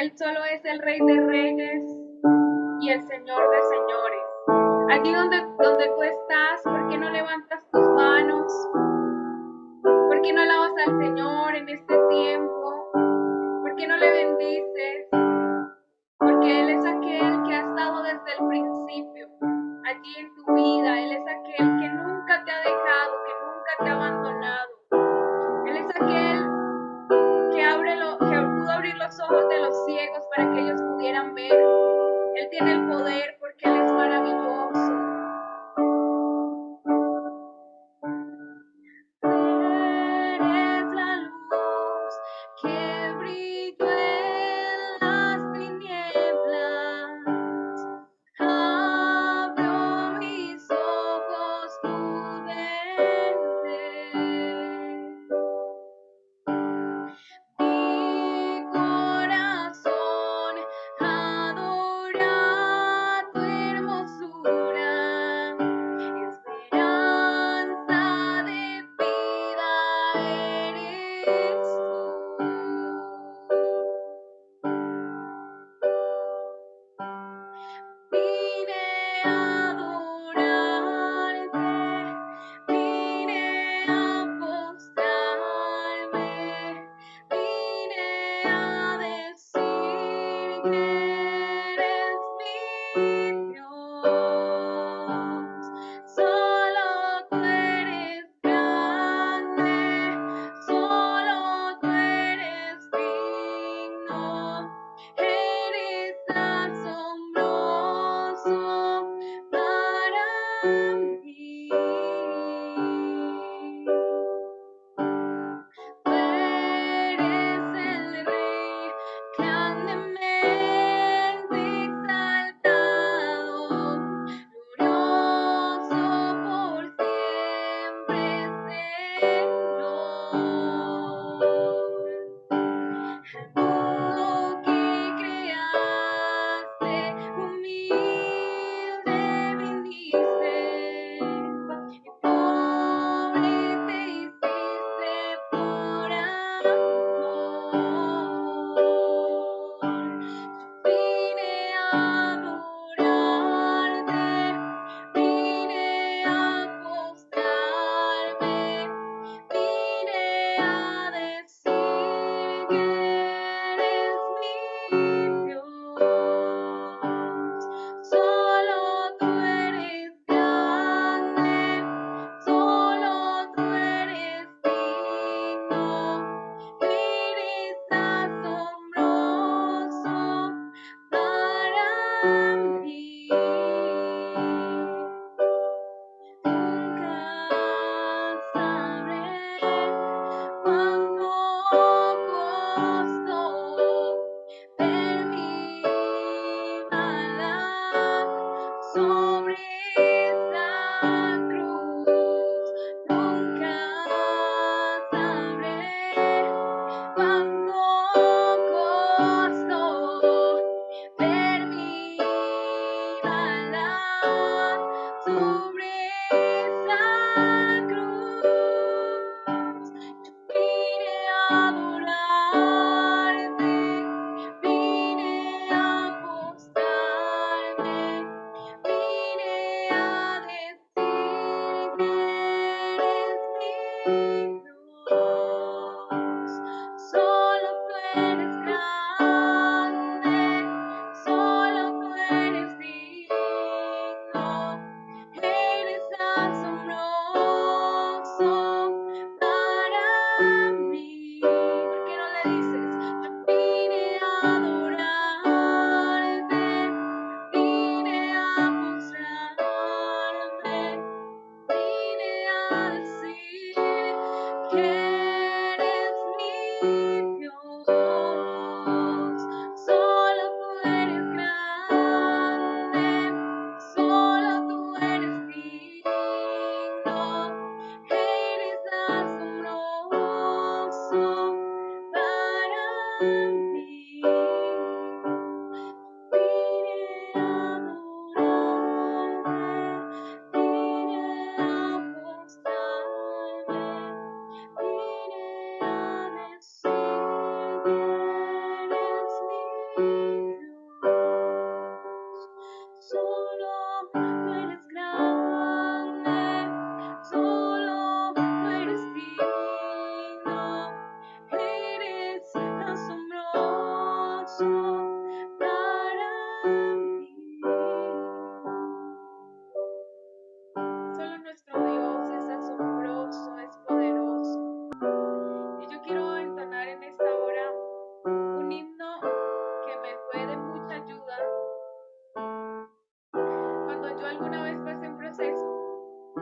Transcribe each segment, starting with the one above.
Él solo es el Rey de Reyes y el Señor de Señores. Allí donde tú estás, ¿por qué no levantas tus manos? ¿Por qué no alabas al Señor en este tiempo? ¿Por qué no le bendices? Porque Él es aquel que ha estado desde el principio, allí en tu vida. Él es aquel que nunca te ha dejado, que nunca te ha abandonado. Él es aquel que pudo abrir los ojos de los ciegos para que ellos pudieran ver. Él tiene el poder porque Él es maravilloso. Eres la luz que brilló en las tinieblas. Abro mis ojos prudentes. Mi corazón adora tu hermosura, esperanza de vida eres tú. Vine a adorarte, vine a postrarme, vine a decir que eres mi Dios. Solo tú eres grande, solo tú eres digno. Eres asombroso para mí. Tú eres el Rey, grandemente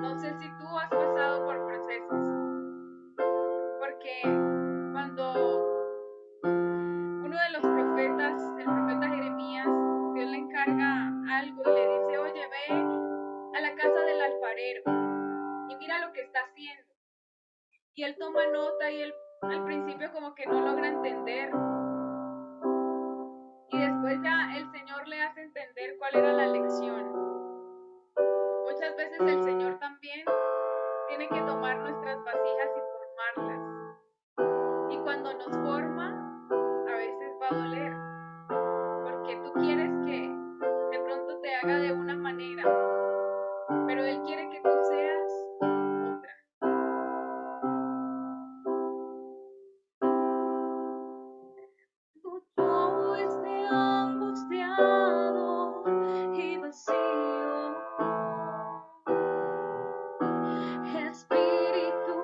No sé si tú has pasado por procesos, porque cuando uno de los profetas, el profeta Jeremías, Dios le encarga algo y le dice, oye, ve a la casa del alfarero y mira lo que está haciendo. Y él toma nota y él al principio como que no logra entender. Y después ya el Señor le hace entender cuál era la lección. Muchas veces el Señor también tiene que tomar nuestras vasijas y formarlas. Y cuando nos forma, a veces va a doler. Porque tú quieres que de pronto te haga de una manera, pero Él quiere que tú seas otra. Yo esté angustiado y vacío, Espíritu,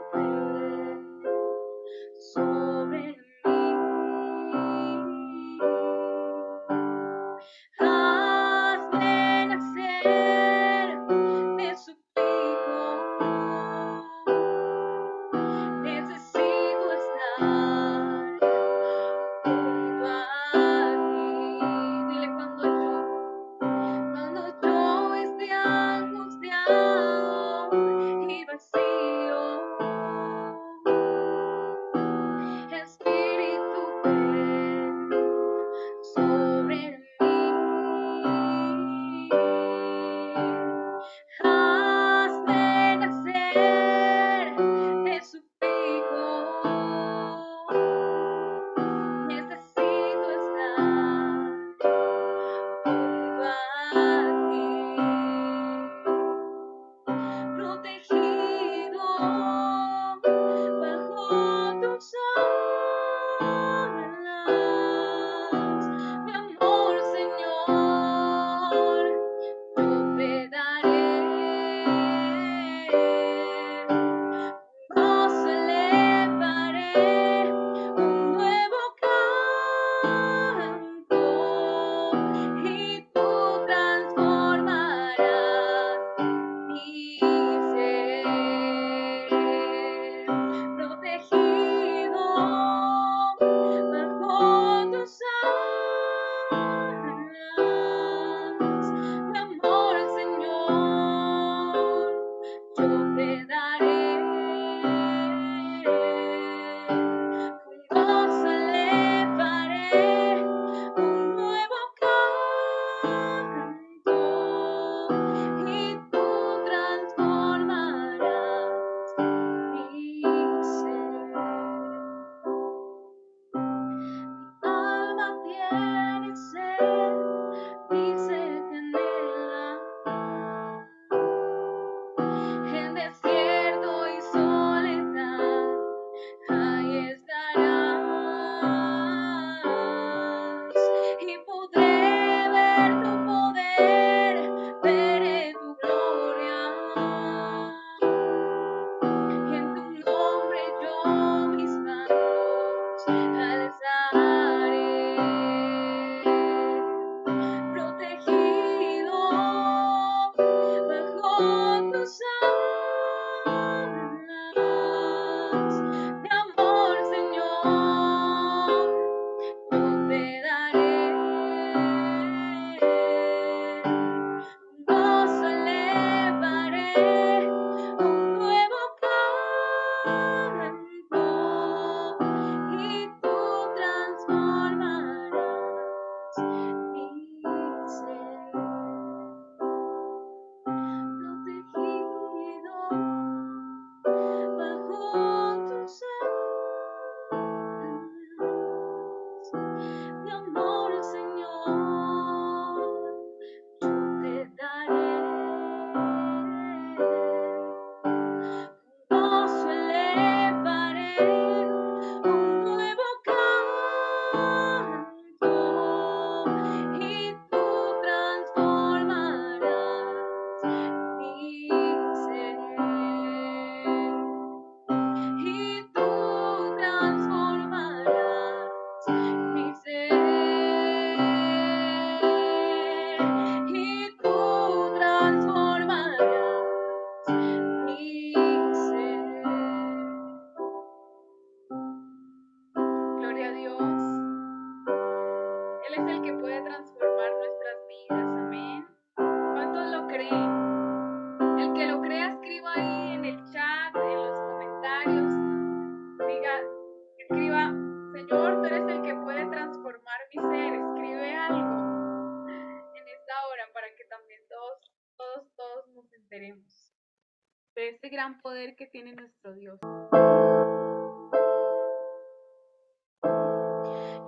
de este gran poder que tiene nuestro Dios.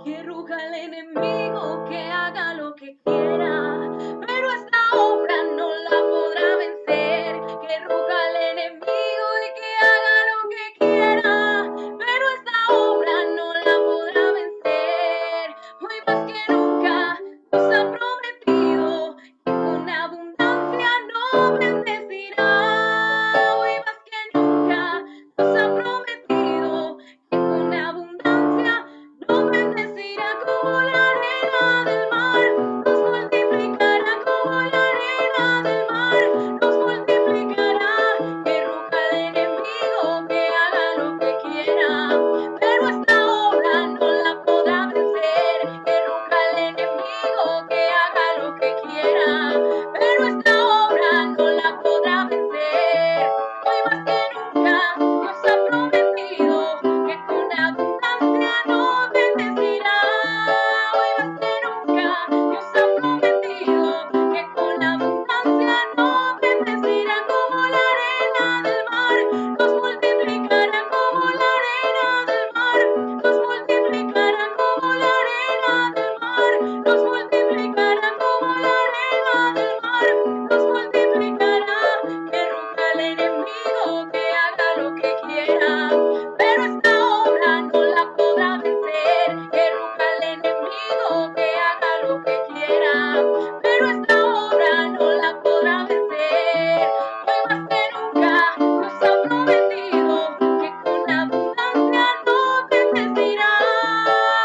Que ruja el enemigo, que haga lo que quiera, pero esta obra no la podrá vencer. Que ruja el enemigo y que haga lo que quiera, pero esta obra no la podrá vencer. Hoy más que nunca nos ha prometido que con abundancia nos bendecirá. Hoy más que nunca nos ha prometido que con abundancia nos bendecirá como la arena del mar, nos multiplicará como la arena del mar, nos multiplicará. Que ruja el enemigo, que haga lo que quiera, pero esta obra no la podrá vencer. Que ruja el enemigo, que haga lo que quiera, pero esta obra no la podrá vencer. Hoy más que nunca Dios ha prometido que con abundancia nos bendecirá. Hoy más que nunca Dios ha prometido que con abundancia nos bendecirá como la arena del mar, nos multiplicará como la arena del mar, nos multiplicará como la arena del mar, nos multiplicará como la arena del mar, nos multiplicará. Que ruja el enemigo, que haga lo que quiera, pero esta obra no la podrá vencer. Que ruja el enemigo, que haga lo que quiera, pero esta obra no la podrá vencer. Hoy más que nunca Dios ha prometido que con abundancia nos bendecirá.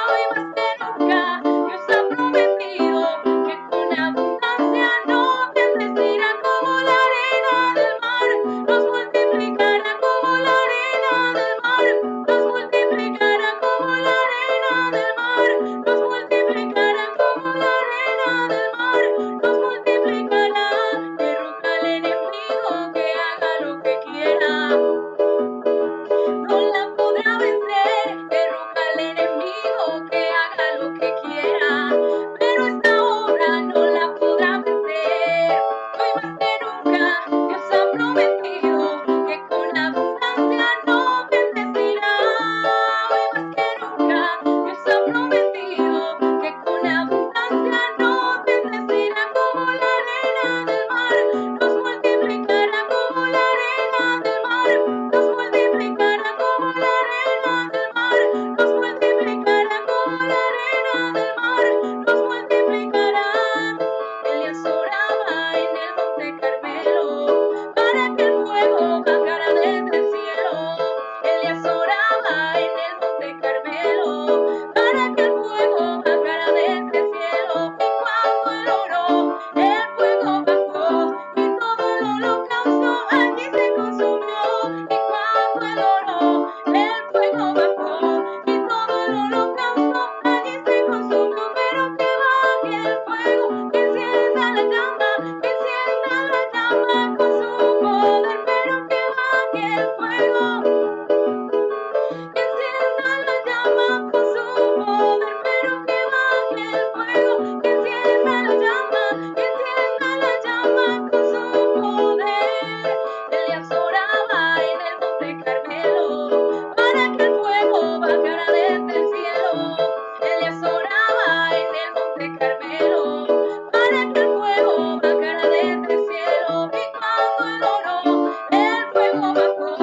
Hoy más que nunca Dios ha prometido que con abundancia nos bendecirá como la arena del mar, nos multiplicará como la arena del mar, nos multiplicará como la arena del mar, nos multiplicará como la arena del mar, nos multiplicará. Que ruja el enemigo, que haga lo que quiera, no la podrá vencer. Que ruja el enemigo, que haga lo que quiera, pero esta obra no la podrá vencer. Hoy más que nunca Dios ha prometido que con abundancia nos bendecirá. Hoy más que nunca Dios ha prometido que con abundancia nos bendecirá como la arena del mar, nos multiplicará como la arena del mar, nos multiplicará como la arena del mar, nos multiplicará como la arena del mar, nos multiplicará. Elías oraba en el monte Carmelo para que el fuego bajara desde el cielo. Elías oraba en el monte Carmelo para que el fuego bajara desde el cielo. Y cuando él oró, el fuego bajó y todo el holocausto allí se consumió. Y cuando él oró, el fuego bajó y todo el holocausto allí se consumió. Pero que baje el fuego, que encienda la llama, que encienda la llama con su poder. Pero que baje el fuego, que encienda la llama con su poder. Pero que baje el fuego, que encienda la llama, que encienda la llama con su poder. Elías oraba en el monte Carmelo para que el fuego bajara desde el cielo. Elías oraba en el monte Carmelo para que el fuego bajara desde el cielo. Y cuando él oró, el fuego bajó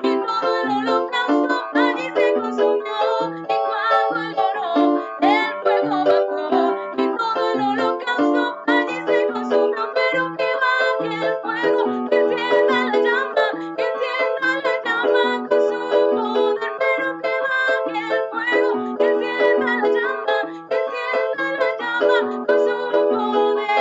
y todo el holocausto allí se consumió. Y cuando él oró, el fuego bajó y todo el holocausto allí se consumió. Pero que baje el fuego, que encienda la llama, que encienda la llama con su poder. Pero que baje el fuego, que encienda la llama, que encienda la llama con su poder.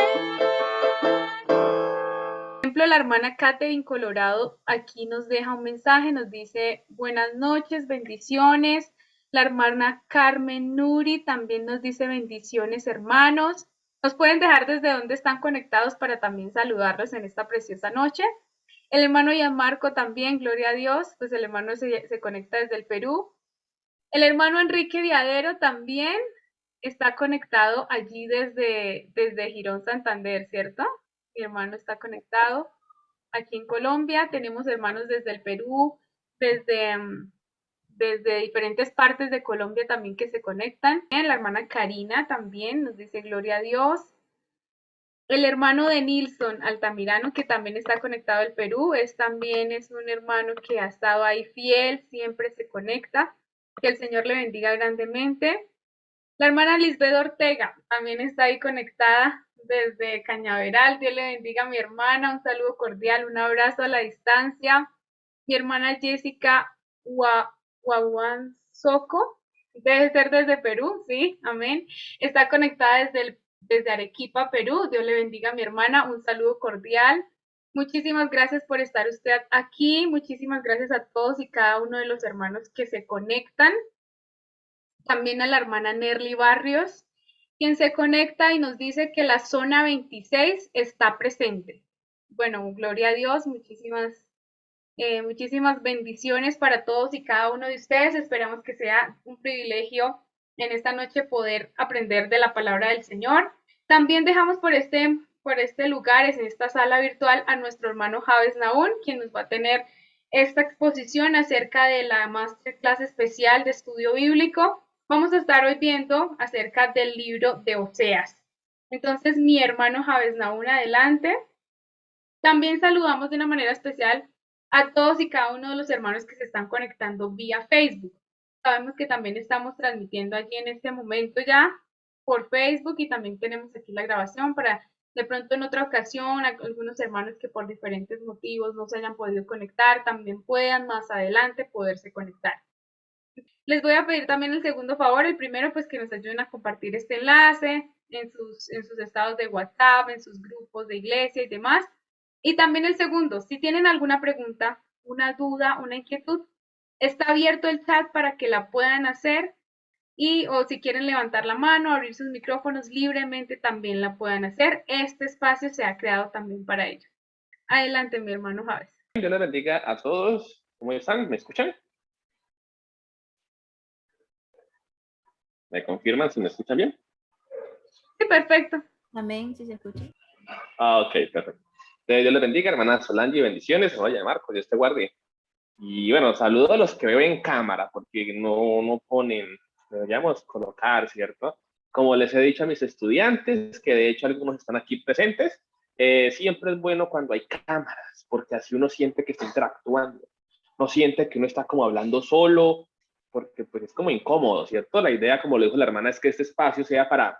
Por ejemplo, la hermana Katherine Colorado aquí nos deja un mensaje, nos dice buenas noches, bendiciones. La hermana Carmen Nuri también nos dice bendiciones, hermanos. Nos pueden dejar desde dónde están conectados para también saludarlos en esta preciosa noche. El hermano Gianmarco también, gloria a Dios, pues el hermano se conecta desde el Perú. El hermano Enrique Viadero también está conectado allí desde Girón, Santander, ¿cierto? Mi hermano está conectado. aquí en Colombia, tenemos hermanos desde el Perú, desde, desde diferentes partes de Colombia también que se conectan. La hermana Karina también nos dice gloria a Dios. El hermano de Nilson Altamirano, que también está conectado al Perú, también es un hermano que ha estado ahí fiel, siempre se conecta. Que el Señor le bendiga grandemente. La hermana Lisbeth Ortega también está ahí conectada desde Cañaveral. Dios le bendiga a mi hermana, un saludo cordial, un abrazo a la distancia. Mi hermana Jessica Huahuanzoco, debe ser desde Perú, sí, amén. Está conectada desde Arequipa, Perú. Dios le bendiga a mi hermana, un saludo cordial. Muchísimas gracias por estar usted aquí. Muchísimas gracias a todos y cada uno de los hermanos que se conectan. También a la hermana Nerly Barrios, quien se conecta y nos dice que la zona 26 está presente. Bueno, gloria a Dios, muchísimas bendiciones para todos y cada uno de ustedes. Esperamos que sea un privilegio en esta noche poder aprender de la palabra del Señor. También dejamos por este lugar, en esta sala virtual, a nuestro hermano Javes Naún, quien nos va a tener esta exposición acerca de la masterclass especial de estudio bíblico. Vamos a estar hoy viendo acerca del libro de Oseas. Entonces, mi hermano Javes Naún, adelante. También saludamos de una manera especial a todos y cada uno de los hermanos que se están conectando vía Facebook. Sabemos que también estamos transmitiendo allí en este momento ya por Facebook y también tenemos aquí la grabación para de pronto en otra ocasión algunos hermanos que por diferentes motivos no se hayan podido conectar también puedan más adelante poderse conectar. Les voy a pedir también el segundo favor, el primero pues que nos ayuden a compartir este enlace en sus estados de WhatsApp, en sus grupos de iglesia y demás. Y también el segundo, si tienen alguna pregunta, una duda, una inquietud, está abierto el chat para que la puedan hacer y o si quieren levantar la mano, abrir sus micrófonos libremente también la puedan hacer. Este espacio se ha creado también para ello. Adelante, mi hermano Javes. Dios les bendiga a todos. ¿Cómo están? ¿Me escuchan? ¿Me confirman si me escuchan bien? Sí, perfecto. Amén, si se escucha. Ok, perfecto. Dios les bendiga, hermana Solange, bendiciones. Se vaya Marcos, Dios te guarde. Y bueno, saludo a los que veo en cámara, porque no ponen, deberíamos colocar, ¿cierto? Como les he dicho a mis estudiantes, que de hecho algunos están aquí presentes, siempre es bueno cuando hay cámaras, porque así uno siente que está interactuando, no siente que uno está como hablando solo, porque pues es como incómodo, ¿cierto? La idea, como le dijo la hermana, es que este espacio sea para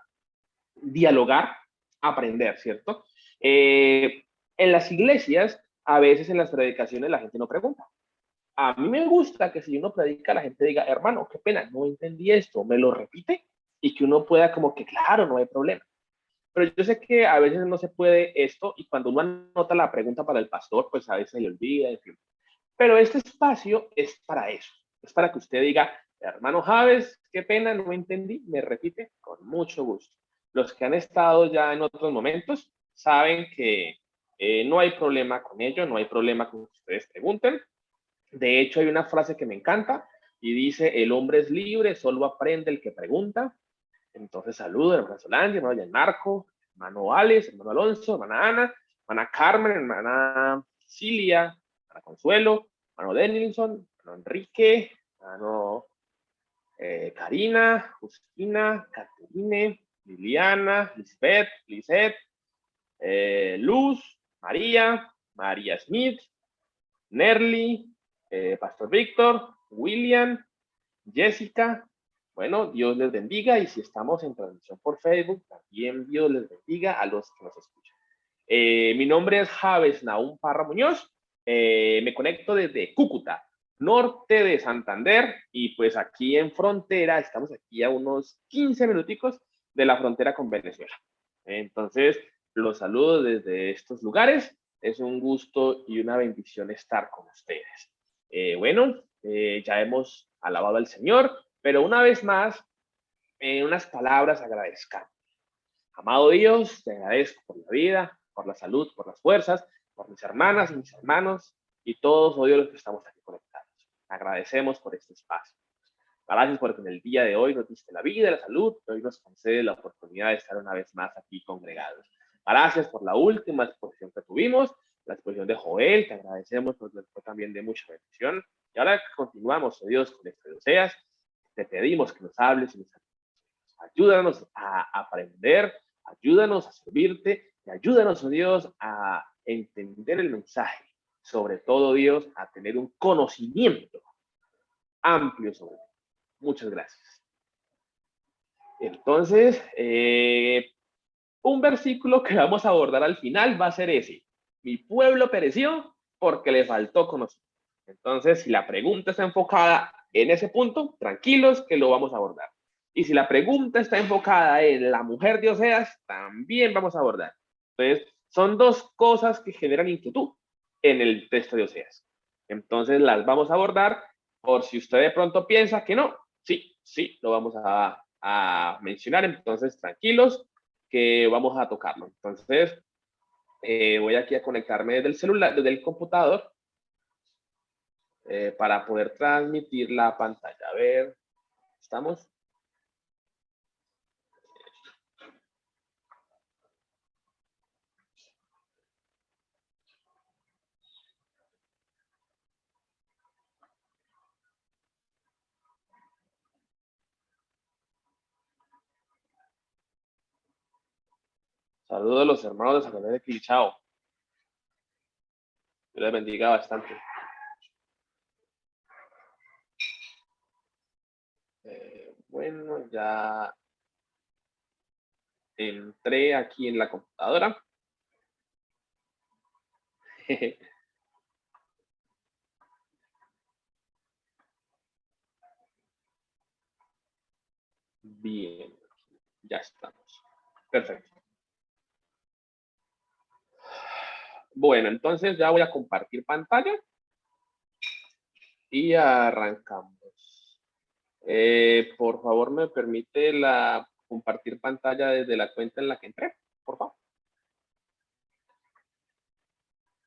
dialogar, aprender, ¿cierto? En las iglesias, a veces en las predicaciones la gente no pregunta. A mí me gusta que si uno predica, la gente diga, hermano, qué pena, no entendí esto, me lo repite, y que uno pueda como que, claro, no hay problema. Pero yo sé que a veces no se puede esto, y cuando uno anota la pregunta para el pastor, pues a veces se le olvida, en fin. Pero este espacio es para eso, es para que usted diga, hermano Javes, qué pena, no entendí, me repite, con mucho gusto. Los que han estado ya en otros momentos saben que no hay problema con ello, no hay problema con que ustedes pregunten. De hecho, hay una frase que me encanta y dice, el hombre es libre, solo aprende el que pregunta. Entonces, saludo, hermana Solange, hermano Gianmarco, hermano Alex, hermano Alonso, hermana Ana, hermana Carmen, hermana Cilia, hermana Consuelo, hermano Denilson, hermano Enrique, hermano Karina, Justina, Caterine, Liliana, Lisette, Luz, María, María Smith, Nerly, Pastor Víctor, William, Jessica. Bueno, Dios les bendiga y si estamos en transmisión por Facebook, también Dios les bendiga a los que nos escuchan. Mi nombre es Javes Naún Parra Muñoz, me conecto desde Cúcuta, norte de Santander y pues aquí en frontera, estamos aquí a unos 15 minuticos de la frontera con Venezuela. Entonces, los saludo desde estos lugares, es un gusto y una bendición estar con ustedes. Ya hemos alabado al Señor, pero una vez más, unas palabras agradezcamos. Amado Dios, te agradezco por la vida, por la salud, por las fuerzas, por mis hermanas y mis hermanos y todos, oh Dios, los que estamos aquí conectados. Agradecemos por este espacio. Gracias porque en el día de hoy nos diste la vida, la salud, y hoy nos concede la oportunidad de estar una vez más aquí congregados. Gracias por la última exposición que tuvimos, la exposición de Joel, te agradecemos porque fue también de mucha bendición. Y ahora continuamos, oh Dios, con este Oseas, te pedimos que nos hables y nos ayúdanos a aprender, ayúdanos a servirte, y ayúdanos, oh Dios, a entender el mensaje. Sobre todo, Dios, a tener un conocimiento amplio sobre él. Muchas gracias. Entonces, un versículo que vamos a abordar al final va a ser ese. Mi pueblo pereció porque le faltó conocimiento. Entonces, si la pregunta está enfocada en ese punto, tranquilos que lo vamos a abordar. Y si la pregunta está enfocada en la mujer de Oseas, también vamos a abordar. Entonces, son dos cosas que generan inquietud en el texto de Oseas. Entonces, las vamos a abordar por si usted de pronto piensa que no. Sí, lo vamos a mencionar. Entonces, tranquilos que vamos a tocarlo. Entonces, voy aquí a conectarme desde el celular, desde el computador, para poder transmitir la pantalla. A ver, ¿estamos? Saludos a los hermanos de San José de Quilichao. Dios les bendiga bastante. Bueno, ya entré aquí en la computadora. Bien, ya estamos. Perfecto. Bueno, entonces ya voy a compartir pantalla y arrancamos. Por favor, me permite compartir pantalla desde la cuenta en la que entré, por favor.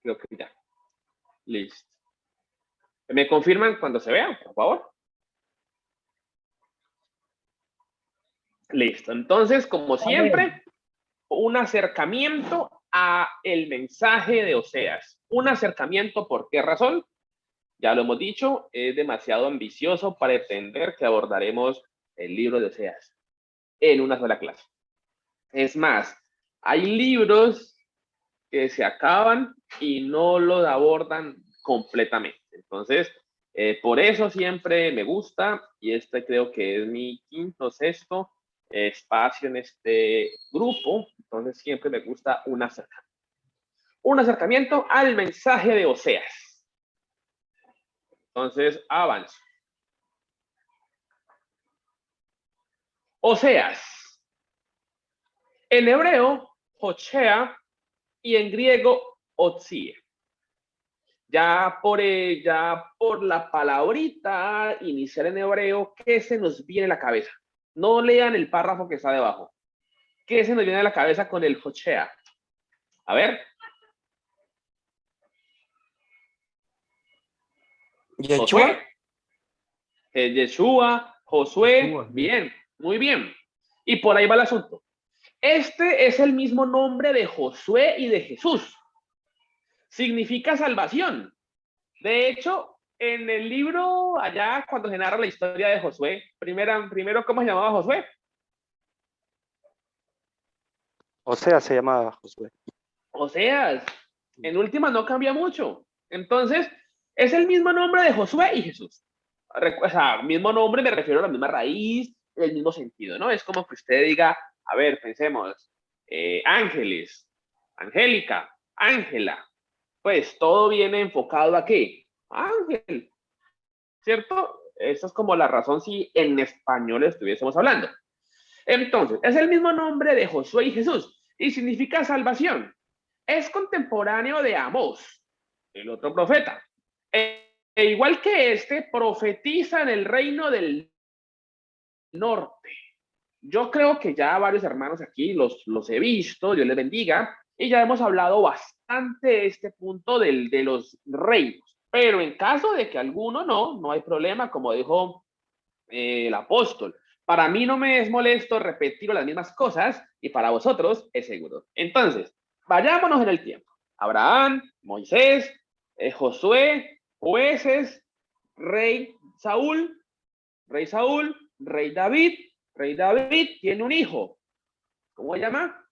Creo que ya. Listo. ¿Me confirman cuando se vea, por favor? Listo. Entonces, como siempre, un acercamiento a el mensaje de Oseas. Un acercamiento, ¿por qué razón? Ya lo hemos dicho, es demasiado ambicioso para entender que abordaremos el libro de Oseas en una sola clase. Es más, hay libros que se acaban y no lo abordan completamente. Entonces, por eso siempre me gusta, y este creo que es mi quinto, sexto espacio en este grupo, entonces siempre me gusta un acercamiento. Un acercamiento al mensaje de Oseas. Entonces, avanzo. Oseas. En hebreo, Hoshea, y en griego, Otzie. Ya por la palabrita inicial en hebreo, ¿qué se nos viene a la cabeza? No lean el párrafo que está debajo. ¿Qué se nos viene a la cabeza con el Hoshea? A ver. Yeshua. Yeshua, Josué, bien, muy bien. Y por ahí va el asunto. Este es el mismo nombre de Josué y de Jesús. Significa salvación. De hecho, en el libro, allá cuando se narra la historia de Josué, primero ¿cómo se llamaba Josué? Oseas se llamaba Josué. Oseas. En última no cambia mucho. Entonces, es el mismo nombre de Josué y Jesús. O sea, mismo nombre, me refiero a la misma raíz, el mismo sentido, ¿no? Es como que usted diga, a ver, pensemos, Ángeles, Angélica, Ángela. Pues todo viene enfocado a qué? Ángel, ¿cierto? Esa es como la razón si en español estuviésemos hablando. Entonces, es el mismo nombre de Josué y Jesús y significa salvación. Es contemporáneo de Amós, el otro profeta. Igual que este, profetiza en el reino del norte. Yo creo que ya varios hermanos aquí los he visto, Dios les bendiga, y ya hemos hablado bastante de este punto de los reinos. Pero en caso de que alguno no hay problema, como dijo el apóstol. Para mí no me es molesto repetir las mismas cosas y para vosotros es seguro. Entonces, vayámonos en el tiempo. Abraham, Moisés, Josué, jueces, rey Saúl, rey David. Rey David tiene un hijo. ¿Cómo se llama?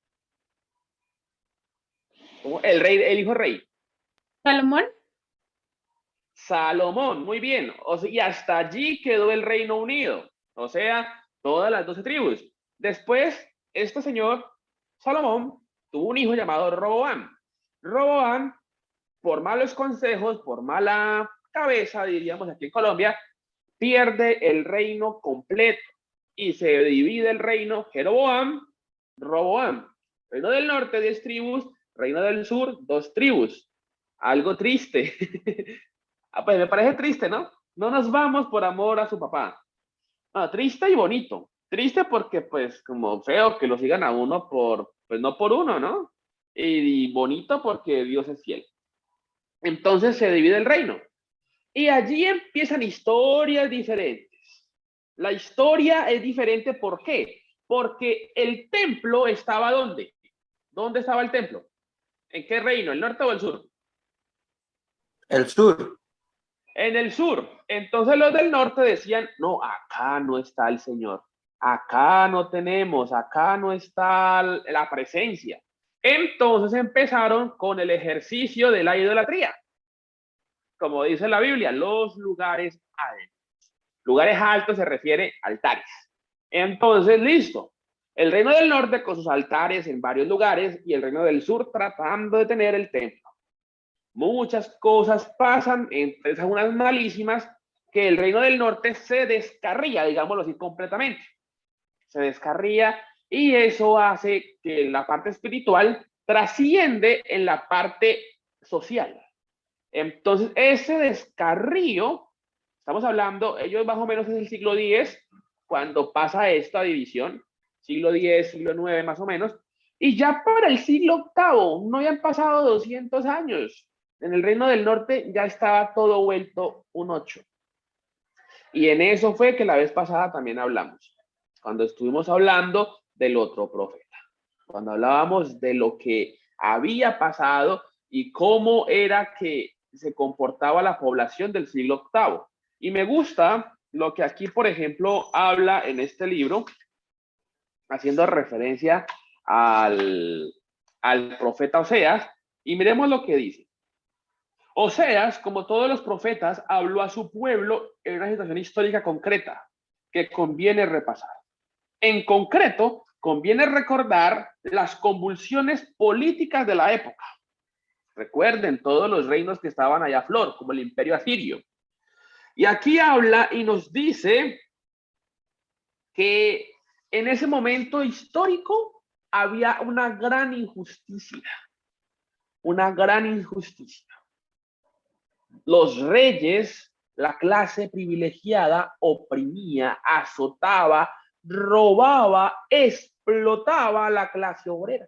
El hijo rey. Salomón. Salomón, muy bien. Y hasta allí quedó el Reino Unido. O sea, todas las 12 tribus. Después, este señor, Salomón, tuvo un hijo llamado Roboam. Roboam, por malos consejos, por mala cabeza, diríamos aquí en Colombia, pierde el reino completo y se divide el reino Jeroboam, Roboam. Reino del norte, 10 tribus, reino del sur, 2 tribus. Algo triste. Pues me parece triste, ¿no? No nos vamos por amor a su papá. No, triste y bonito. Triste porque, pues, como feo que lo sigan a uno por, pues no por uno, ¿no? Y bonito porque Dios es fiel. Entonces se divide el reino. Y allí empiezan historias diferentes. La historia es diferente, ¿por qué? Porque el templo estaba ¿dónde? ¿Dónde estaba el templo? ¿En qué reino? ¿El norte o el sur? El sur. En el sur. Entonces los del norte decían, no, acá no está el Señor. Acá no tenemos, acá no está la presencia. Entonces empezaron con el ejercicio de la idolatría. Como dice la Biblia, los lugares altos. Lugares altos se refiere a altares. Entonces, listo. El reino del norte con sus altares en varios lugares y el reino del sur tratando de tener el templo. Muchas cosas pasan, entre esas unas malísimas, que el reino del norte se descarría, digámoslo así, completamente. Se descarría y eso hace que la parte espiritual trasciende en la parte social. Entonces, ese descarrío, estamos hablando, ellos más o menos es el siglo X, cuando pasa esta división, siglo X, siglo IX más o menos, y ya para el siglo VIII, no habían pasado 200 años, en el reino del norte ya estaba todo vuelto un 8. Y en eso fue que la vez pasada también hablamos, cuando estuvimos hablando del otro profeta, cuando hablábamos de lo que había pasado y cómo era que se comportaba la población del siglo VIII. Y me gusta lo que aquí, por ejemplo, habla en este libro, haciendo referencia al profeta Oseas, y miremos lo que dice. Oseas, como todos los profetas, habló a su pueblo en una situación histórica concreta que conviene repasar. En concreto, conviene recordar las convulsiones políticas de la época. Recuerden todos los reinos que estaban allá a flor, como el imperio asirio. Y aquí habla y nos dice que en ese momento histórico había una gran injusticia. Una gran injusticia. Los reyes, la clase privilegiada, oprimía, azotaba, robaba, explotaba a la clase obrera.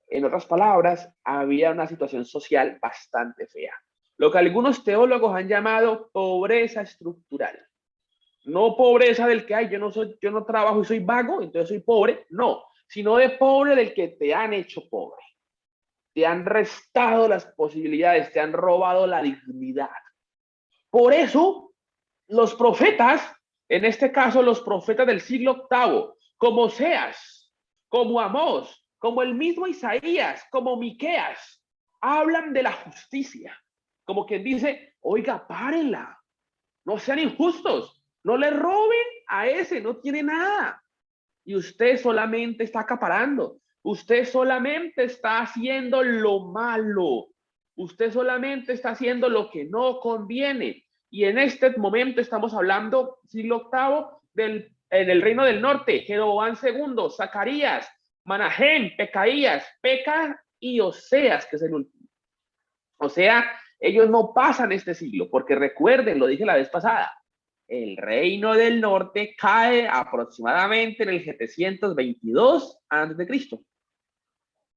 En otras palabras, había una situación social bastante fea. Lo que algunos teólogos han llamado pobreza estructural. No pobreza del que hay, yo no trabajo y soy vago, entonces soy pobre. No, sino de pobre del que te han hecho pobre. Te han restado las posibilidades, te han robado la dignidad. Por eso, los profetas, en este caso los profetas del siglo VIII, como Oseas, como Amós, como el mismo Isaías, como Miqueas, hablan de la justicia. Como quien dice, oiga, párenla, no sean injustos, no le roben a ese, no tiene nada. Y usted solamente está acaparando, usted solamente está haciendo lo malo, usted solamente está haciendo lo que no conviene. Y en este momento estamos hablando, siglo VIII, en el reino del norte, Jeroboam II, Zacarías, Manahem, Pecaías, Peca y Oseas, que es el último. O sea, ellos no pasan este siglo, porque recuerden, lo dije la vez pasada, el reino del norte cae aproximadamente en el 722 a.C.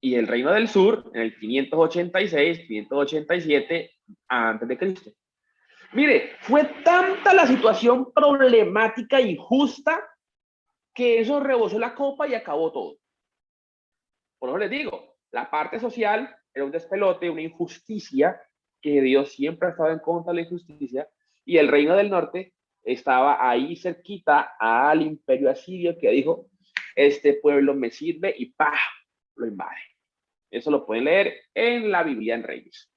Y el reino del sur en el 586, 587 a.C. Mire, fue tanta la situación problemática y injusta que eso rebosó la copa y acabó todo. Por eso les digo, la parte social era un despelote, una injusticia, que Dios siempre ha estado en contra de la injusticia, y el reino del norte estaba ahí cerquita al imperio asirio, que dijo, este pueblo me sirve, y ¡pah!, lo invade. Eso lo pueden leer en la Biblia en Reyes.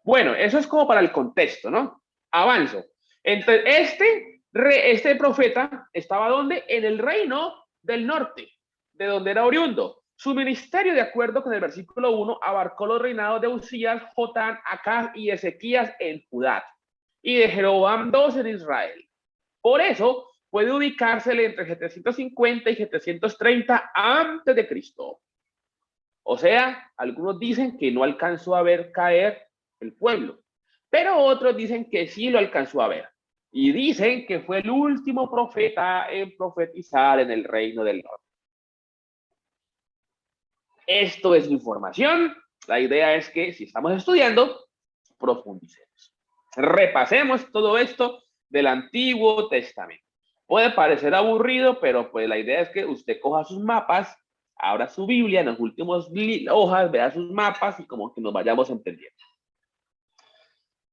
Bueno, eso es como para el contexto, ¿no? Avanzo. Entonces, este profeta estaba ¿dónde? En el reino del norte, de donde era oriundo. Su ministerio, de acuerdo con el versículo 1, abarcó los reinados de Usías, Jotán, Acaz y Ezequías en Judá, y de Jeroboam II en Israel. Por eso puede ubicársele entre 750 y 730 antes de Cristo. O sea, algunos dicen que no alcanzó a ver caer el pueblo, pero otros dicen que sí lo alcanzó a ver. Y dicen que fue el último profeta en profetizar en el reino del norte. Esto es información. La idea es que si estamos estudiando, profundicemos. Repasemos todo esto del Antiguo Testamento. Puede parecer aburrido, pero pues la idea es que usted coja sus mapas, abra su Biblia en las últimas hojas, vea sus mapas y como que nos vayamos entendiendo.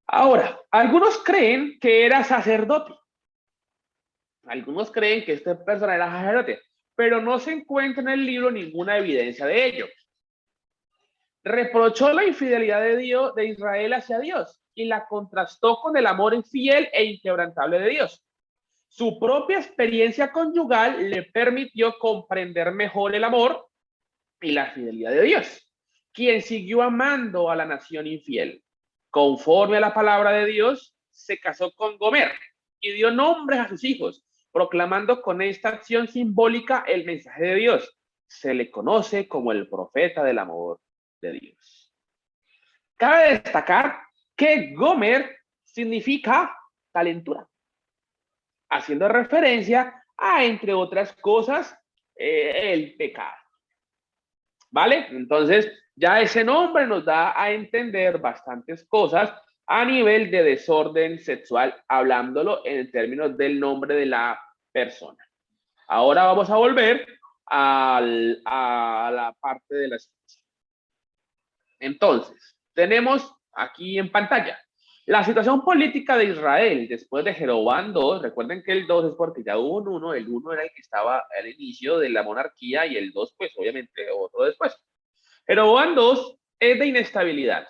Ahora, algunos creen que era sacerdote. Algunos creen que este personaje era sacerdote, pero no se encuentra en el libro ninguna evidencia de ello. Reprochó la infidelidad de Israel hacia Dios y la contrastó con el amor infiel e inquebrantable de Dios. Su propia experiencia conyugal le permitió comprender mejor el amor y la fidelidad de Dios, quien siguió amando a la nación infiel. Conforme a la palabra de Dios, se casó con Gomer y dio nombres a sus hijos, proclamando con esta acción simbólica el mensaje de Dios. Se le conoce como el profeta del amor de Dios. Cabe destacar que Gomer significa calentura, haciendo referencia a, entre otras cosas, el pecado. ¿Vale? Entonces, ya ese nombre nos da a entender bastantes cosas a nivel de desorden sexual, hablándolo en términos del nombre de la persona. Ahora vamos a volver a la parte de la ciencia. Entonces, tenemos aquí en pantalla la situación política de Israel después de Jeroboam II. Recuerden que el 2 es porque ya hubo un 1, el 1 era el que estaba al inicio de la monarquía y el 2, pues obviamente otro después. Jeroboam II es de inestabilidad.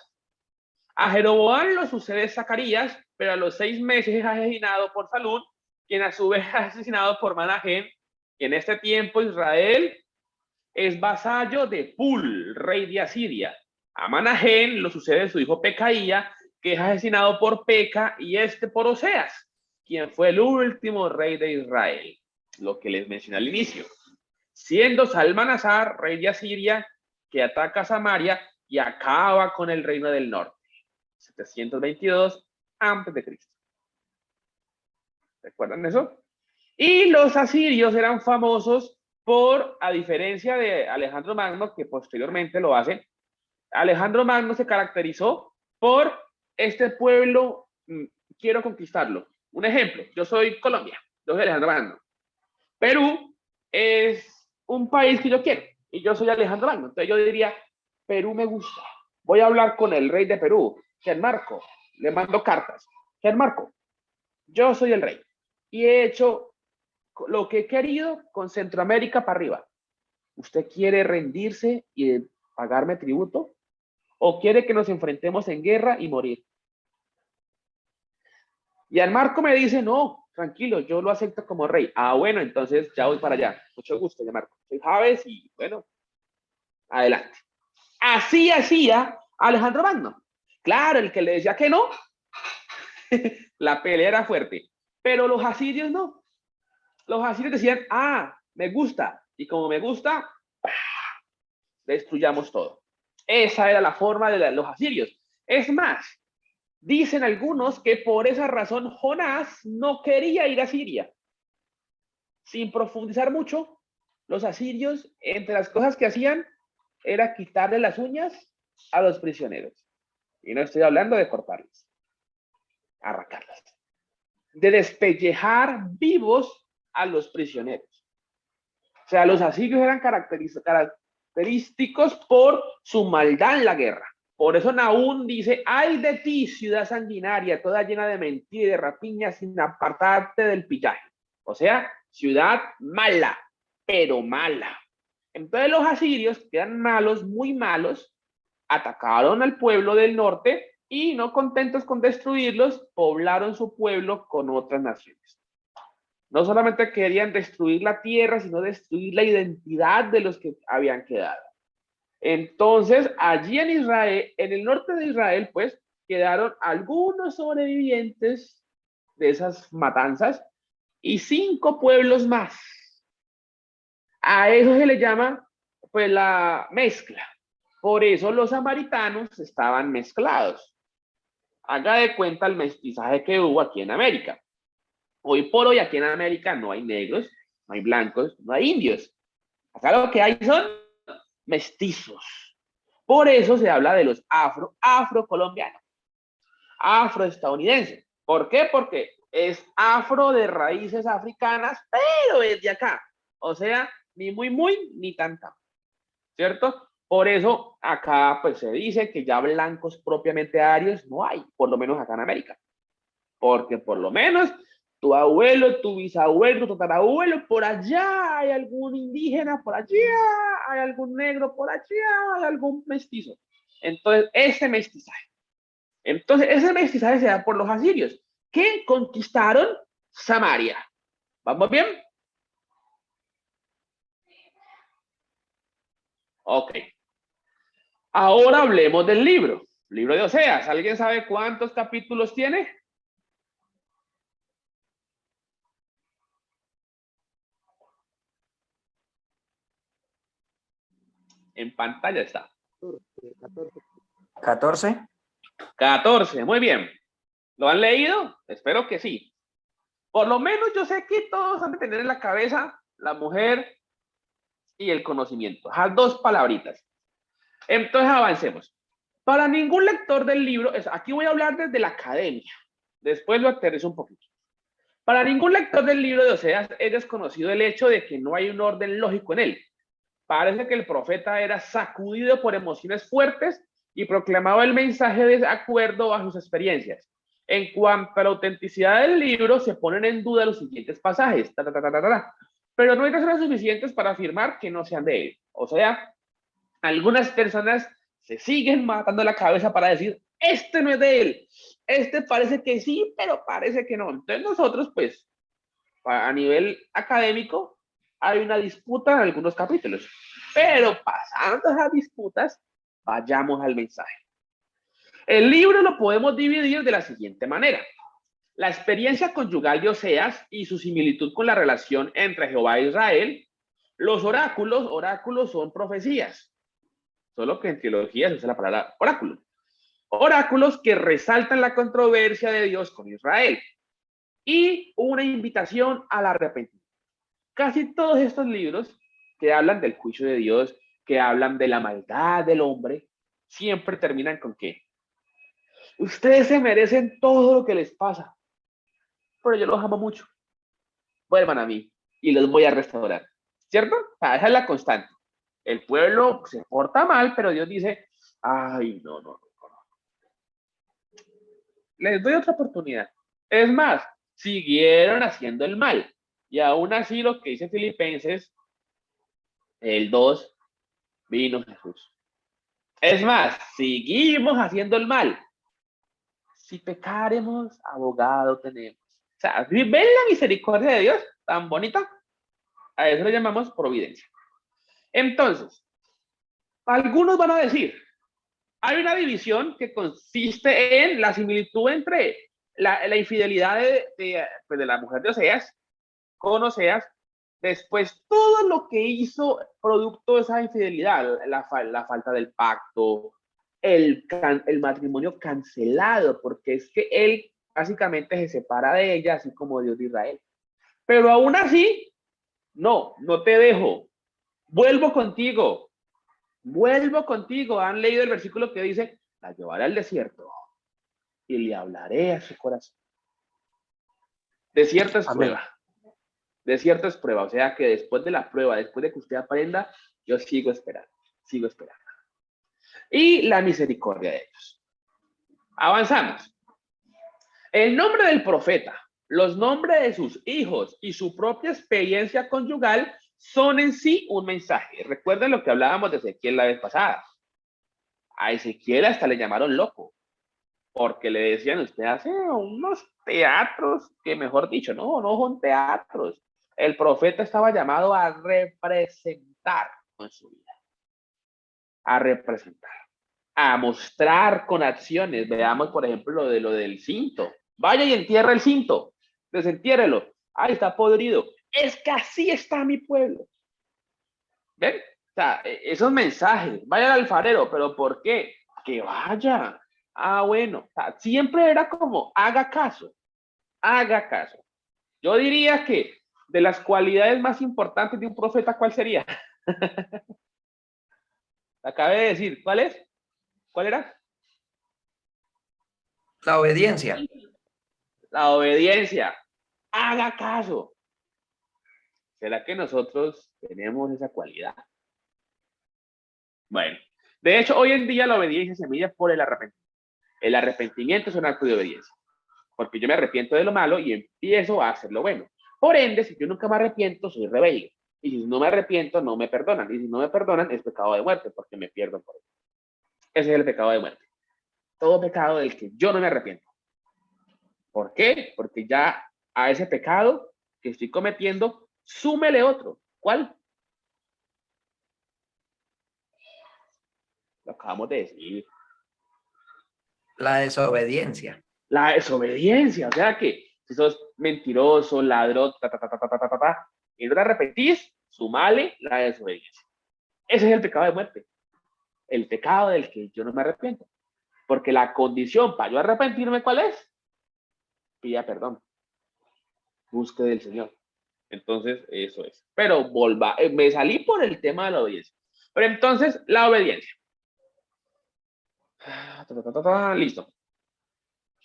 A Jeroboam lo sucede Zacarías, pero a los 6 meses es asesinado por Salún, quien a su vez es asesinado por Manahem, y en este tiempo Israel es vasallo de Pul, rey de Asiria. A Manahem lo sucede su hijo Pecaía, que es asesinado por Peca, y por Oseas, quien fue el último rey de Israel, lo que les mencioné al inicio, siendo Salmanasar, rey de Asiria, que ataca a Samaria y acaba con el reino del norte, 722 a.C. ¿Recuerdan eso? Y los asirios eran famosos por, a diferencia de Alejandro Magno, que posteriormente lo hace, Alejandro Magno se caracterizó por este pueblo, quiero conquistarlo. Un ejemplo, yo soy Colombia, yo soy Alejandro Magno. Perú es un país que yo quiero y yo soy Alejandro Magno. Entonces yo diría, Perú me gusta. Voy a hablar con el rey de Perú, Gianmarco. Le mando cartas. Gianmarco, yo soy el rey y he hecho lo que he querido con Centroamérica para arriba. ¿Usted quiere rendirse y pagarme tributo? ¿O quiere que nos enfrentemos en guerra y morir? Gianmarco me dice, no, tranquilo, yo lo acepto como rey. Ah, bueno, entonces ya voy para allá. Mucho gusto, Gianmarco. Soy Javes y bueno, adelante. Así hacía Alejandro Magno. Claro, el que le decía que no, la pelea era fuerte. Pero los asirios no. Los asirios decían, ah, me gusta. Y como me gusta, destruyamos todo. Esa era la forma de los asirios. Es más, dicen algunos que por esa razón Jonás no quería ir a Siria. Sin profundizar mucho, los asirios, entre las cosas que hacían, era quitarle las uñas a los prisioneros. Y no estoy hablando de cortarlas, arrancarlas. De despellejar vivos a los prisioneros. O sea, los asirios eran característicos por su maldad en la guerra, Por eso Nahum dice, ay de ti, ciudad sanguinaria, toda llena de mentira y de rapiña, sin apartarte del pillaje. O sea, ciudad mala, pero mala. Entonces los asirios, que eran malos, muy malos, atacaron al pueblo del norte y, no contentos con destruirlos, poblaron su pueblo con otras naciones. No solamente querían destruir la tierra, sino destruir la identidad de los que habían quedado. Entonces, allí en Israel, en el norte de Israel, pues, quedaron algunos sobrevivientes de esas matanzas y 5 pueblos más. A eso se le llama, pues, la mezcla. Por eso los samaritanos estaban mezclados. Haga de cuenta el mestizaje que hubo aquí en América. Hoy por hoy aquí en América no hay negros, no hay blancos, no hay indios. Acá lo que hay son mestizos. Por eso se habla de los afrocolombianos, afroestadounidenses. ¿Por qué? Porque es afro de raíces africanas, pero es de acá. O sea, ni muy, ni tan, ¿cierto? Por eso acá pues se dice que ya blancos propiamente arios no hay, por lo menos acá en América. Porque por lo menos tu abuelo, tu bisabuelo, tu tatarabuelo, por allá hay algún indígena, por allá hay algún negro, por allá hay algún mestizo. Entonces, ese mestizaje se da por los asirios, que conquistaron Samaria. ¿Vamos bien? Ok. Ahora hablemos del libro de Oseas. ¿Alguien sabe cuántos capítulos tiene? En pantalla está. 14. 14, muy bien. ¿Lo han leído? Espero que sí. Por lo menos yo sé que todos han de tener en la cabeza la mujer y el conocimiento. Esas 2 palabritas. Entonces avancemos. Para ningún lector del libro, aquí voy a hablar desde la academia. Después lo aterrizo un poquito. Para ningún lector del libro de Oseas es desconocido el hecho de que no hay un orden lógico en él. Parece que el profeta era sacudido por emociones fuertes y proclamaba el mensaje de acuerdo a sus experiencias. En cuanto a la autenticidad del libro, se ponen en duda los siguientes pasajes, pero no hay razones suficientes para afirmar que no sean de él. O sea, algunas personas se siguen matando la cabeza para decir, este no es de él, este parece que sí, pero parece que no. Entonces nosotros, pues, a nivel académico, hay una disputa en algunos capítulos. Pero pasando esas disputas, vayamos al mensaje. El libro lo podemos dividir de la siguiente manera. La experiencia conyugal de Oseas y su similitud con la relación entre Jehová e Israel. Los oráculos son profecías. Solo que en teología se usa la palabra oráculo. Oráculos que resaltan la controversia de Dios con Israel. Y una invitación al arrepentimiento. Casi todos estos libros que hablan del juicio de Dios, que hablan de la maldad del hombre, siempre terminan con que ustedes se merecen todo lo que les pasa, pero yo los amo mucho. Vuelvan a mí y los voy a restaurar. ¿Cierto? Esa es la constante. El pueblo se porta mal, pero Dios dice, ay, no. Les doy otra oportunidad. Es más, siguieron haciendo el mal. Y aún así lo que dice Filipenses, el 2, vino Jesús. Es más, seguimos haciendo el mal. Si pecaremos, abogado tenemos. O sea, ¿ven la misericordia de Dios tan bonita? A eso le llamamos providencia. Entonces, algunos van a decir, hay una división que consiste en la similitud entre la infidelidad de la mujer de Oseas con Oseas, después todo lo que hizo producto de esa infidelidad, la falta del pacto, el matrimonio cancelado, porque es que él básicamente se separa de ella, así como Dios de Israel. Pero aún así, no te dejo, vuelvo contigo. Han leído el versículo que dice, la llevaré al desierto y le hablaré a su corazón. Desierto es prueba. Desierto es prueba, o sea que después de la prueba, después de que usted aprenda, yo sigo esperando. y la misericordia de ellos. Avanzamos. El nombre del profeta, los nombres de sus hijos y su propia experiencia conyugal son en sí un mensaje. Recuerden lo que hablábamos de Ezequiel la vez pasada. A Ezequiel hasta le llamaron loco, porque le decían, usted hace unos teatros que, mejor dicho, no son teatros. El profeta estaba llamado a representar con su vida, a representar, a mostrar con acciones. Veamos, por ejemplo, lo del cinto. Vaya y entierra el cinto, desentiérrelo. Ay, está podrido. Es que así está mi pueblo. ¿Ven? O sea, esos mensajes, vaya al alfarero, pero ¿por qué? Que vaya. Ah, bueno, o sea, siempre era como, haga caso, haga caso. Yo diría que de las cualidades más importantes de un profeta, ¿cuál sería? Acabé de decir, ¿cuál es? ¿Cuál era? La obediencia. La obediencia. Haga caso. ¿Será que nosotros tenemos esa cualidad? Bueno, de hecho, hoy en día la obediencia se mide por el arrepentimiento. El arrepentimiento es un acto de obediencia, porque yo me arrepiento de lo malo y empiezo a hacer lo bueno. Por ende, si yo nunca me arrepiento, soy rebelde. Y si no me arrepiento, no me perdonan. Y si no me perdonan, es pecado de muerte, porque me pierdo por eso. Ese es el pecado de muerte. Todo pecado del que yo no me arrepiento. ¿Por qué? Porque ya a ese pecado que estoy cometiendo, súmele otro. ¿Cuál? Lo acabamos de decir. La desobediencia. La desobediencia. O sea que si sos mentiroso, ladrón, y no te arrepentís, sumale la desobediencia. Ese es el pecado de muerte. El pecado del que yo no me arrepiento. Porque la condición para yo arrepentirme, ¿cuál es? Pida perdón. Busque del Señor. Entonces, eso es. Pero me salí por el tema de la obediencia. Pero entonces, la obediencia. Listo.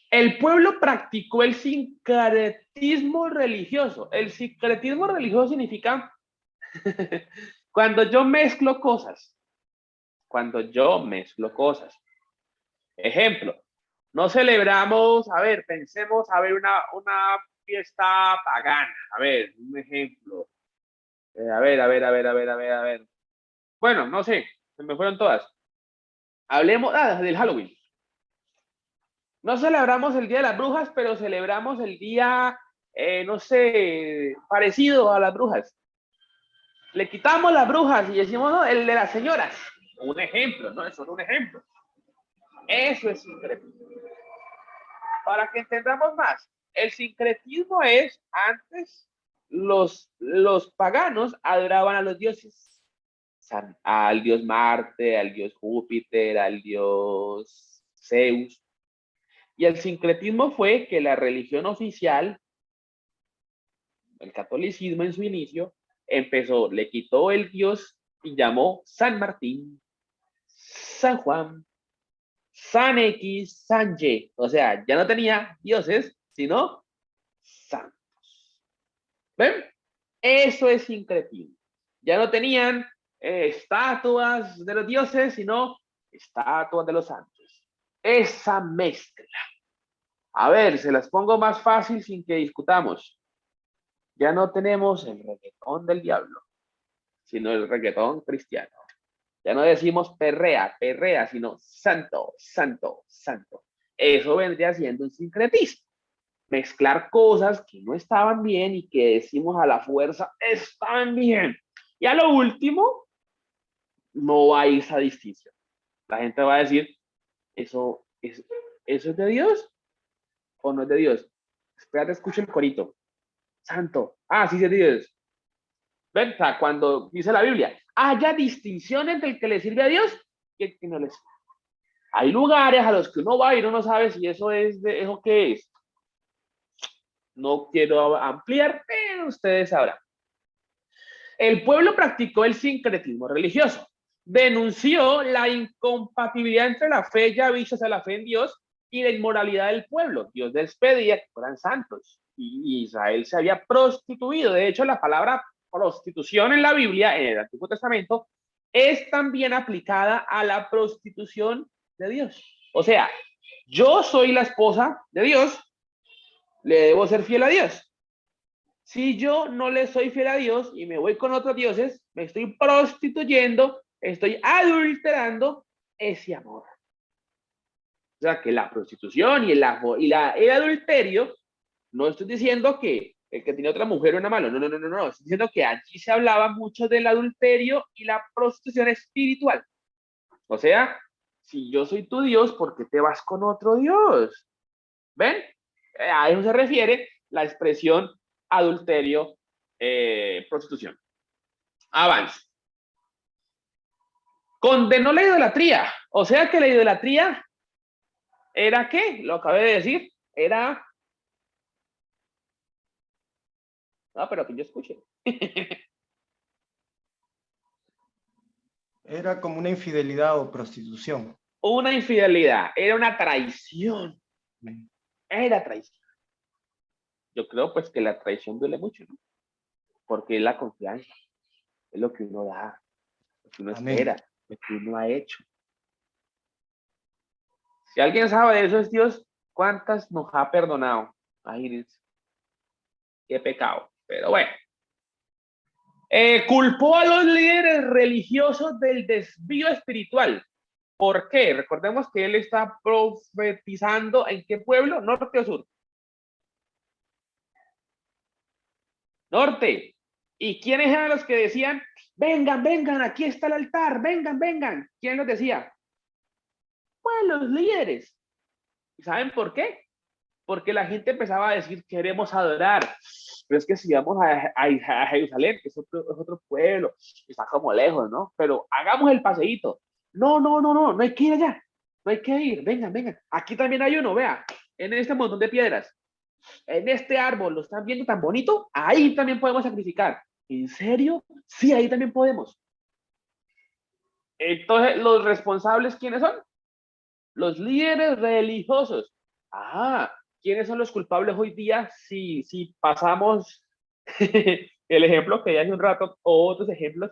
El pueblo practicó el sincretismo religioso. El sincretismo religioso significa cuando yo mezclo cosas. Cuando yo mezclo cosas. Ejemplo, no celebramos, a ver, pensemos, a ver, una fiesta pagana. A ver, un ejemplo. A ver. Bueno, no sé, se me fueron todas. Hablemos del Halloween. No celebramos el Día de las Brujas, pero celebramos el día, no sé, parecido a las brujas. Le quitamos las brujas y decimos, no, el de las señoras. Un ejemplo, ¿no? Eso es un ejemplo. Eso es sincretismo. Para que entendamos más, el sincretismo es, antes los paganos adoraban a los dioses. Al dios Marte, al dios Júpiter, al dios Zeus. Y el sincretismo fue que la religión oficial, el catolicismo en su inicio, le quitó el dios y llamó San Martín, San Juan, San X, San Y. O sea, ya no tenía dioses, sino santos. ¿Ven? Eso es sincretismo. Ya no tenían estatuas de los dioses, sino estatuas de los santos. Esa mezcla. A ver, se las pongo más fácil sin que discutamos. Ya no tenemos el reggaetón del diablo, sino el reggaetón cristiano. Ya no decimos perrea, sino santo, santo, santo. Eso vendría siendo un sincretismo. Mezclar cosas que no estaban bien y que decimos a la fuerza están bien. Y a lo último, no hay esa distinción. La gente va a decir, ¿eso es de Dios o no es de Dios? Espérate, escucha el corito. Santo. Ah, sí, sí es de Dios. ¿Ven? O sea, cuando dice la Biblia, haya distinción entre el que le sirve a Dios y el que no le sirve. Hay lugares a los que uno va y uno no sabe si eso es de eso qué es. No quiero ampliar, pero ustedes sabrán. El pueblo practicó el sincretismo religioso. Denunció la incompatibilidad entre la fe ya vista, o sea, la fe en Dios, y la inmoralidad del pueblo. Dios les pedía que fueran santos. Y Israel se había prostituido. De hecho, la palabra prostitución en la Biblia, en el Antiguo Testamento, es también aplicada a la prostitución de Dios. O sea, yo soy la esposa de Dios, le debo ser fiel a Dios. Si yo no le soy fiel a Dios y me voy con otros dioses, me estoy prostituyendo, estoy adulterando ese amor. O sea, que la prostitución y el adulterio, no estoy diciendo que el que tiene otra mujer era malo, no. Estoy diciendo que allí se hablaba mucho del adulterio y la prostitución espiritual. O sea, si yo soy tu Dios, ¿por qué te vas con otro Dios? ¿Ven? A eso se refiere la expresión adulterio, prostitución. Avance. Condenó la idolatría. O sea que la idolatría era ¿qué? Lo acabé de decir. Era... No, pero que yo escuche. Era como una infidelidad o prostitución. Una infidelidad. Era una traición. Era traición. Yo creo pues que la traición duele mucho, ¿no? Porque es la confianza. Es lo que uno da. Lo que uno espera. Lo que uno ha hecho. Si alguien sabe de eso es Dios, ¿cuántas nos ha perdonado? Imagínense. Qué pecado. Pero bueno. Culpó a los líderes religiosos del desvío espiritual. ¿Por qué? Recordemos que él está profetizando ¿en qué pueblo? ¿Norte o sur? Norte. ¿Y quiénes eran los que decían, vengan, vengan, aquí está el altar, vengan, vengan? ¿Quién los decía? Pues los líderes. ¿Y saben por qué? Porque la gente empezaba a decir, queremos adorar. Pero es que si vamos a Jerusalén, que es otro pueblo, está como lejos, ¿no? Pero hagamos el paseíto. No hay que ir allá. No hay que ir, vengan, vengan. Aquí también hay uno, vea, en este montón de piedras. En este árbol, ¿lo están viendo tan bonito? Ahí también podemos sacrificar. ¿En serio? Sí, ahí también podemos. Entonces, ¿los responsables quiénes son? Los líderes religiosos. Ah, ¿quiénes son los culpables hoy día si pasamos el ejemplo que ya hace un rato o otros ejemplos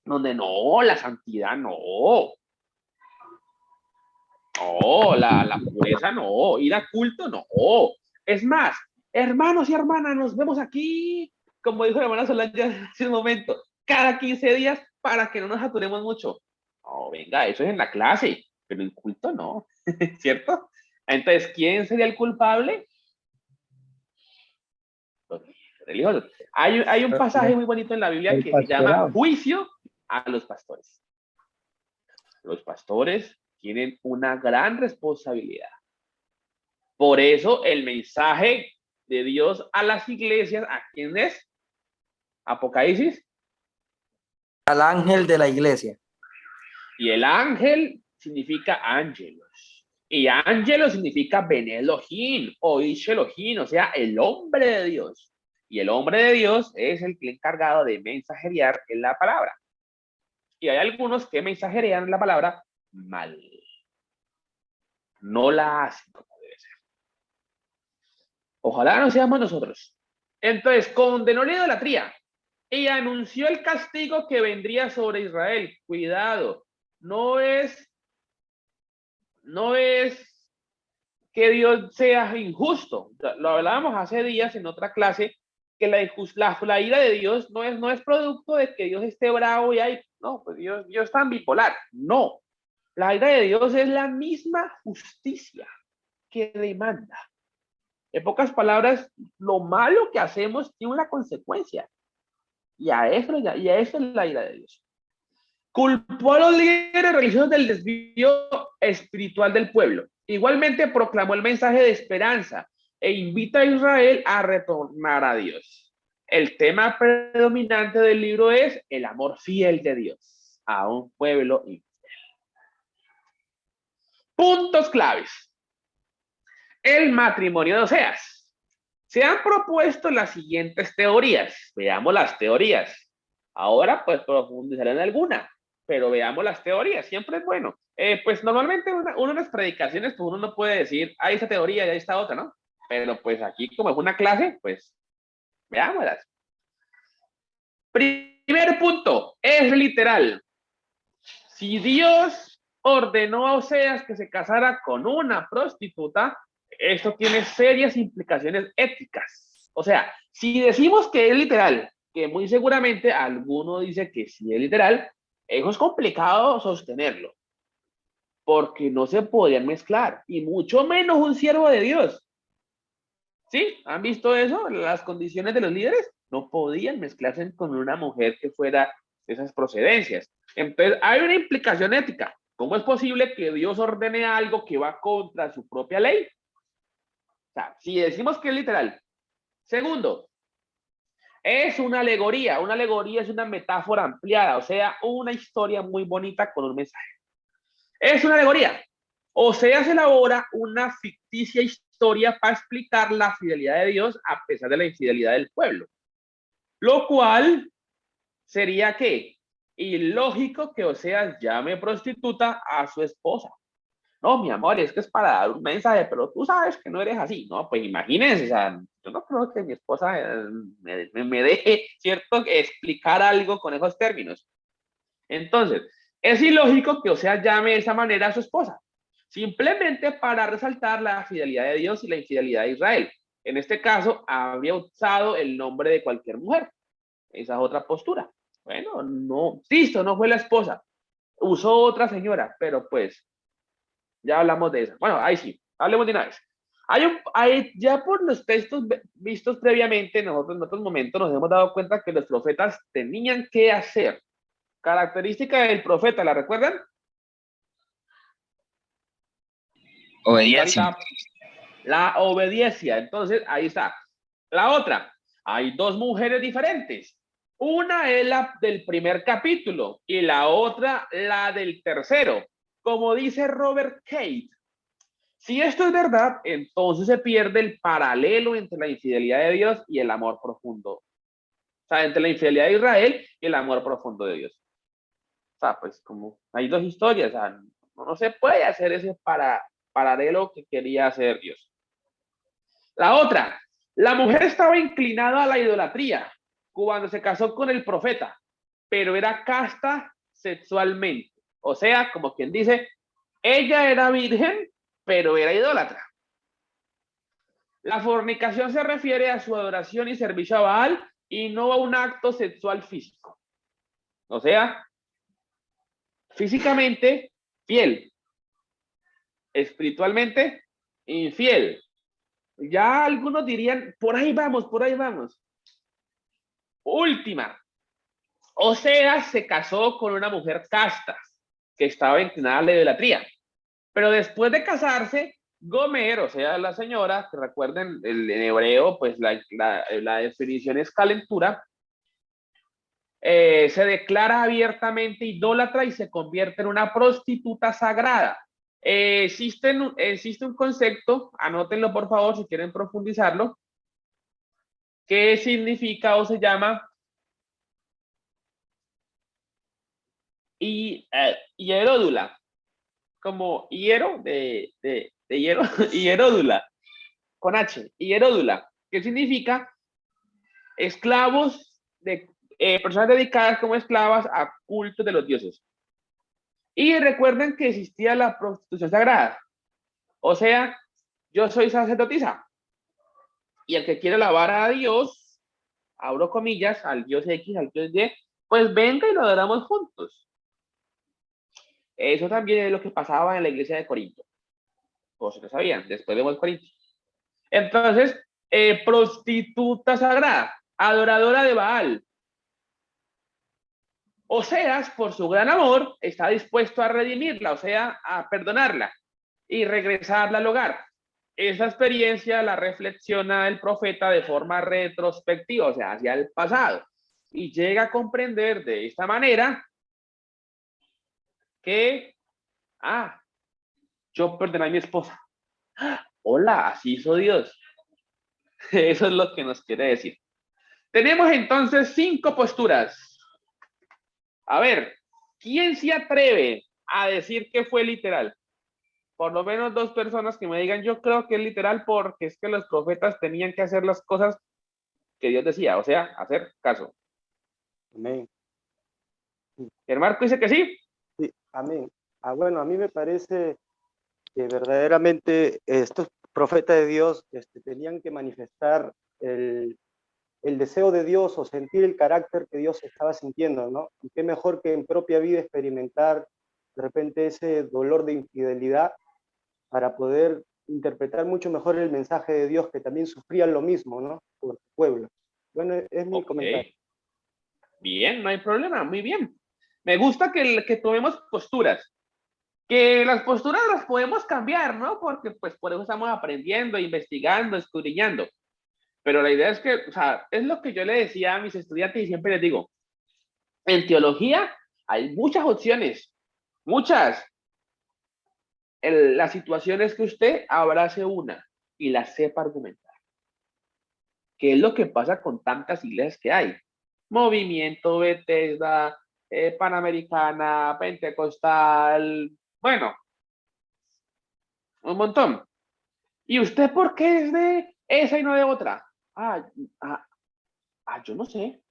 donde no, la santidad no, la pureza no, ir a culto no. Es más, hermanos y hermanas, nos vemos aquí, como dijo la hermana Solange hace un momento, cada 15 días para que no nos saturemos mucho. No, venga, eso es en la clase, pero en culto no, ¿cierto? Entonces, ¿quién sería el culpable? Los religiosos. Hay un pasaje muy bonito en la Biblia que se llama juicio a los pastores. Los pastores tienen una gran responsabilidad. Por eso el mensaje de Dios a las iglesias, ¿a quién es? Apocalipsis. Al ángel de la iglesia. Y el ángel significa ángelos. Y ángelo significa Ben Elohim o Ish Elohim, o sea, el hombre de Dios. Y el hombre de Dios es el encargado de mensajerear en la palabra. Y hay algunos que mensajerean la palabra mal. No la hacen como debe ser. Ojalá no seamos nosotros. Entonces, condenó la idolatría y anunció el castigo que vendría sobre Israel. Cuidado, no es que Dios sea injusto. Lo hablábamos hace días en otra clase, que la ira de Dios no es producto de que Dios esté bravo y hay, no, pues Dios está bipolar. No, la ira de Dios es la misma justicia que demanda. En pocas palabras, lo malo que hacemos tiene una consecuencia. Y a eso es la ira de Dios. Culpó a los líderes religiosos del desvío espiritual del pueblo. Igualmente proclamó el mensaje de esperanza e invita a Israel a retornar a Dios. El tema predominante del libro es el amor fiel de Dios a un pueblo infiel. Puntos claves. El matrimonio de Oseas. Se han propuesto las siguientes teorías. Veamos las teorías. Ahora pues profundizaré en alguna, pero veamos las teorías. Siempre es bueno. Pues normalmente uno en las predicaciones pues uno no puede decir, ahí esta teoría y ahí está otra, ¿no? Pero pues aquí como es una clase, pues veámoslas. Primero Primer punto, es literal. Si Dios ordenó a Oseas que se casara con una prostituta, esto tiene serias implicaciones éticas. O sea, si decimos que es literal, que muy seguramente alguno dice que sí es literal, eso es complicado sostenerlo, porque no se podían mezclar, y mucho menos un siervo de Dios. ¿Sí? ¿Han visto eso? Las condiciones de los líderes no podían mezclarse con una mujer que fuera de esas procedencias. Entonces, hay una implicación ética. ¿Cómo es posible que Dios ordene algo que va contra su propia ley? O sea, si decimos que es literal. Segundo, es una alegoría. Una alegoría es una metáfora ampliada, o sea, una historia muy bonita con un mensaje. Es una alegoría. O sea, se elabora una ficticia historia para explicar la fidelidad de Dios a pesar de la infidelidad del pueblo. Lo cual sería que ilógico que Oseas llame prostituta a su esposa. No, mi amor, es que es para dar un mensaje, pero tú sabes que no eres así. No, pues imagínense, o sea, yo no creo que mi esposa me deje, ¿cierto?, explicar algo con esos términos. Entonces, es ilógico que Oseas llame de esa manera a su esposa, simplemente para resaltar la fidelidad de Dios y la infidelidad de Israel. En este caso, habría usado el nombre de cualquier mujer. Esa es otra postura. Bueno, no, listo, no fue la esposa. Usó otra señora, pero pues, ya hablamos de eso. Bueno, ahí sí, hablemos de una vez. Ya por los textos vistos previamente, nosotros en otros momentos nos hemos dado cuenta que los profetas tenían que hacer. Característica del profeta, ¿la recuerdan? Obediencia. La obediencia. Entonces, ahí está. La otra, hay dos mujeres diferentes. Una es la del primer capítulo y la otra la del tercero. Como dice Robert Cade, si esto es verdad, entonces se pierde el paralelo entre la infidelidad de Dios y el amor profundo. O sea, entre la infidelidad de Israel y el amor profundo de Dios. O sea, pues como hay dos historias, o sea, no se puede hacer ese paralelo que quería hacer Dios. La otra, la mujer estaba inclinada a la idolatría cuando se casó con el profeta, pero era casta sexualmente. O sea, como quien dice, ella era virgen, pero era idólatra. La fornicación se refiere a su adoración y servicio a Baal y no a un acto sexual físico. O sea, físicamente fiel, espiritualmente infiel. Ya algunos dirían, por ahí vamos, por ahí vamos. Última. Oseas se casó con una mujer casta que estaba inclinada a la idolatría. Pero después de casarse, Gomer, o sea, la señora, que recuerden en hebreo, pues la definición es calentura, se declara abiertamente idólatra y se convierte en una prostituta sagrada. Existe un concepto, anótenlo por favor si quieren profundizarlo, que significa o se llama hieródula, como hiero de hierro, hieródula, con H, hieródula, que significa esclavos de personas dedicadas como esclavas a cultos de los dioses. Y recuerden que existía la prostitución sagrada. O sea, yo soy sacerdotisa. Y el que quiere alabar a Dios, abro comillas, al Dios X, al Dios Y, pues venga y lo adoramos juntos. Eso también es lo que pasaba en la iglesia de Corinto. O si no sabían, después vemos Corinto. Entonces, prostituta sagrada, adoradora de Baal. Oseas, por su gran amor, está dispuesto a redimirla, o sea, a perdonarla y regresarla al hogar. Esa experiencia la reflexiona el profeta de forma retrospectiva, o sea, hacia el pasado, y llega a comprender de esta manera que, yo perdoné a mi esposa. Hola, así hizo Dios. Eso es lo que nos quiere decir. Tenemos entonces 5 posturas. A ver, ¿quién se atreve a decir que fue literal? Por lo menos 2 personas que me digan, yo creo que es literal porque es que los profetas tenían que hacer las cosas que Dios decía, o sea, hacer caso. Amén. El Marco dice que sí. Sí, amén. Bueno, a mí me parece que verdaderamente estos profetas de Dios tenían que manifestar el deseo de Dios o sentir el carácter que Dios estaba sintiendo, ¿no? Y qué mejor que en propia vida experimentar de repente ese dolor de infidelidad para poder interpretar mucho mejor el mensaje de Dios, que también sufría lo mismo, ¿no? Por su pueblo. Bueno, es mi Ok. comentario. Bien, no hay problema, muy bien. Me gusta que tomemos posturas. Que las posturas las podemos cambiar, ¿no? Porque pues por eso estamos aprendiendo, investigando, escudriñando. Pero la idea es que, o sea, es lo que yo le decía a mis estudiantes y siempre les digo, en teología hay muchas opciones, muchas. La situación es que usted abrace una y la sepa argumentar. ¿Qué es lo que pasa con tantas iglesias que hay? Movimiento, Bethesda, Panamericana, Pentecostal, bueno, un montón. ¿Y usted por qué es de esa y no de otra? Ah, ah, yo no sé.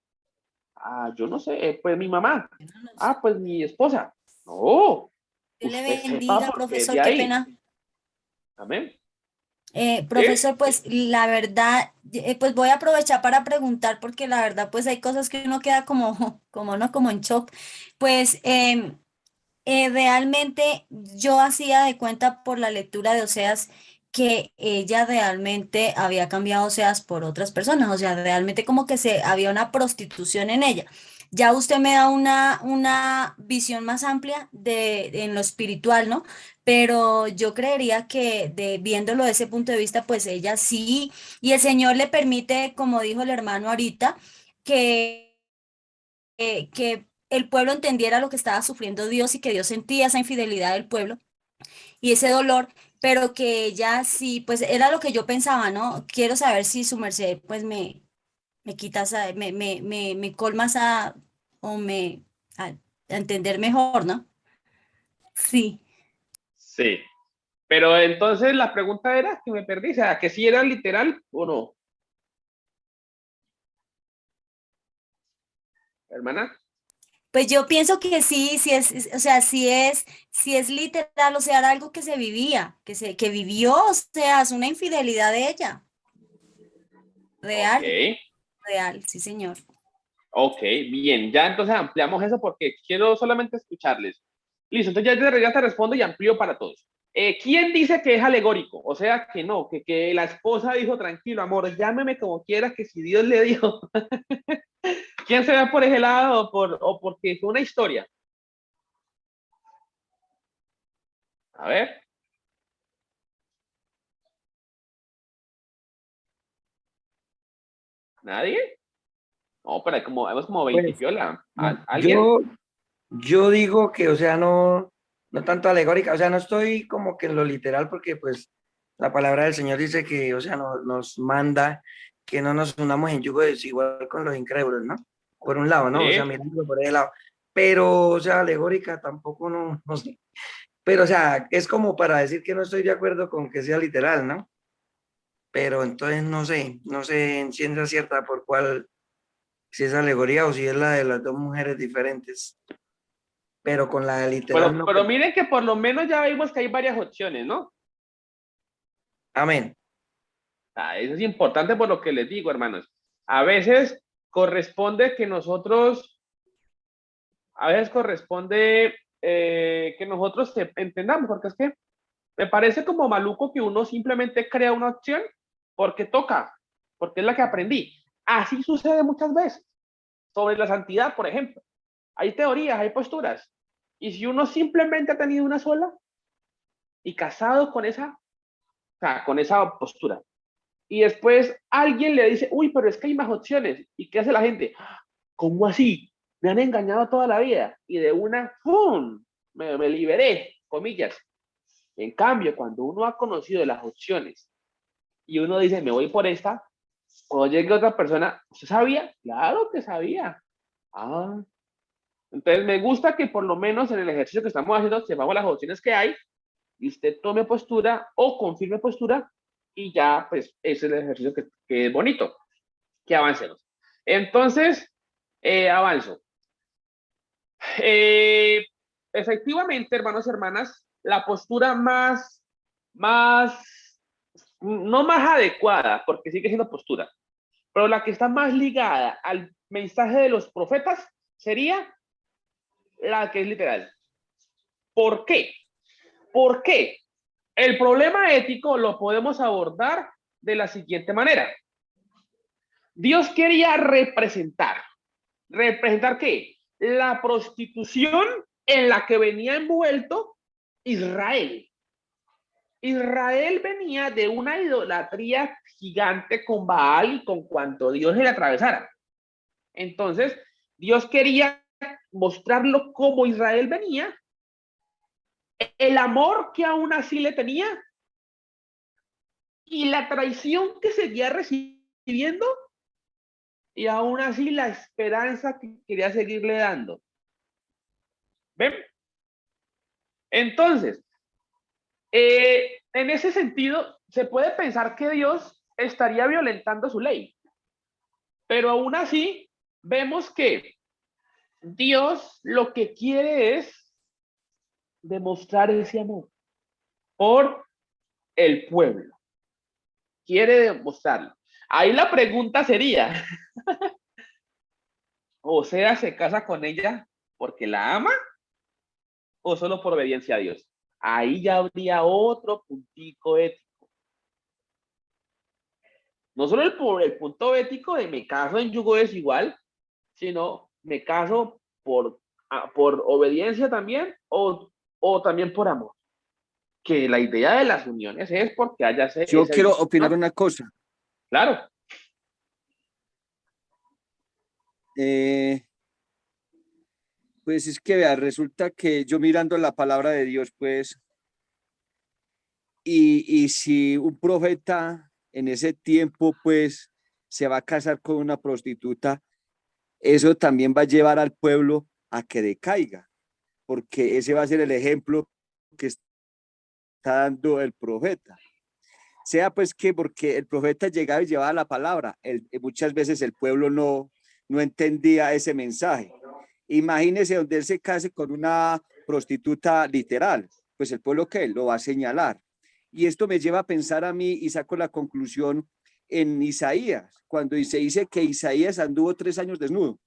Ah, yo no sé. Pues mi mamá. Yo no lo sé. Ah, pues mi esposa. No, Dios le usted sepa bendiga, por qué es profesor, de qué ahí. pena. Amén. ¿Sí? Profesor, pues la verdad, pues voy a aprovechar para preguntar porque la verdad, pues hay cosas que uno queda como, como no, como en shock. Pues realmente yo hacía de cuenta por la lectura de Oseas que ella realmente había cambiado Oseas por otras personas, o sea, realmente como que había una prostitución en ella. Ya usted me da una visión más amplia en lo espiritual, ¿no? Pero yo creería que viéndolo desde ese punto de vista, pues ella sí, y el Señor le permite, como dijo el hermano ahorita, que el pueblo entendiera lo que estaba sufriendo Dios y que Dios sentía esa infidelidad del pueblo y ese dolor, pero que ella sí, pues era lo que yo pensaba, ¿no? Quiero saber si su merced, pues me quitas, me colmas a entender mejor, ¿no? Sí. Sí. Pero entonces la pregunta era que me perdí, o sea, que si era literal o no, hermana. Pues yo pienso que sí, sí o sea, sí es literal, o sea, era algo que se vivía, que vivió, o sea, es una infidelidad de ella, Ok. real, real, sí, señor. Ok, bien, ya entonces ampliamos eso porque quiero solamente escucharles. Listo, entonces ya te respondo y amplío para todos. ¿Quién dice que es alegórico? O sea, que no, que la esposa dijo, tranquilo, amor, llámeme como quieras, que si Dios le dijo. ¿Quién se va por ese lado o porque fue una historia? A ver, ¿nadie? No, pero hay como 20 Pues piola. ¿Alguien? yo, yo digo que, o sea, no tanto alegórica, o sea, no estoy como que en lo literal porque pues la palabra del Señor dice que, o sea, nos manda que no nos unamos en yugo desigual con los incrédulos, ¿no? Por un lado, ¿no? O sea, Sí. mirándolo por ese lado. Pero, o sea, alegórica tampoco no sé. Pero, o sea, es como para decir que no estoy de acuerdo con que sea literal, ¿no? Pero entonces no sé en ciencia cierta por cuál, si es alegoría o si es la de las dos mujeres diferentes. Pero con la literal no Pero creo. miren que por lo menos ya vimos que hay varias opciones, ¿no? Amén. Eso es importante por lo que les digo, hermanos. A veces corresponde que nosotros, a veces corresponde que nosotros entendamos, porque es que me parece como maluco que uno simplemente crea una opción porque toca, porque es la que aprendí. Así sucede muchas veces. Sobre la santidad, por ejemplo. Hay teorías, hay posturas. Y si uno simplemente ha tenido una sola y casado con esa, o sea, con esa postura, y después alguien le dice, uy, pero es que hay más opciones. ¿Y qué hace la gente? ¿Cómo así? Me han engañado toda la vida. Y de una, ¡pum! Me liberé, comillas. En cambio, cuando uno ha conocido las opciones y uno dice, me voy por esta, cuando llegue otra persona, ¿usted sabía? Claro que sabía. Ah, entonces me gusta que por lo menos en el ejercicio que estamos haciendo sepamos las opciones que hay y usted tome postura o confirme postura y ya, pues, ese es el ejercicio que es bonito, que avancemos. Entonces, avanzo. efectivamente, hermanos y hermanas, la postura no más adecuada, porque sigue siendo postura, pero la que está más ligada al mensaje de los profetas sería la que es literal. ¿Por qué? ¿Por qué? El problema ético lo podemos abordar de la siguiente manera. Dios quería representar. ¿Representar qué? La prostitución en la que venía envuelto Israel. Israel venía de una idolatría gigante con Baal y con cuanto Dios le atravesara. Entonces, Dios quería mostrarlo como Israel venía, el amor que aún así le tenía y la traición que seguía recibiendo y aún así la esperanza que quería seguirle dando. ¿Ven? Entonces, en ese sentido, se puede pensar que Dios estaría violentando su ley, pero aún así vemos que Dios lo que quiere es demostrar ese amor por el pueblo. Quiere demostrarlo. Ahí la pregunta sería, ¿o sea, se casa con ella porque la ama o solo por obediencia a Dios? Ahí ya habría otro puntico ético. No solo el punto ético de me caso en yugo desigual, sino me caso por obediencia también o también por amor. Que la idea de las uniones es porque haya ese... Yo quiero opinar una cosa. Claro. Pues es que vea, resulta que yo mirando la palabra de Dios, pues, y si un profeta en ese tiempo, pues, se va a casar con una prostituta, eso también va a llevar al pueblo a que decaiga, porque ese va a ser el ejemplo que está dando el profeta. Sea pues que porque el profeta llegaba y llevaba la palabra, muchas veces el pueblo no entendía ese mensaje. Imagínese donde él se case con una prostituta literal, pues el pueblo que lo va a señalar. Y esto me lleva a pensar a mí y saco la conclusión en Isaías, cuando se dice que Isaías anduvo 3 años desnudo.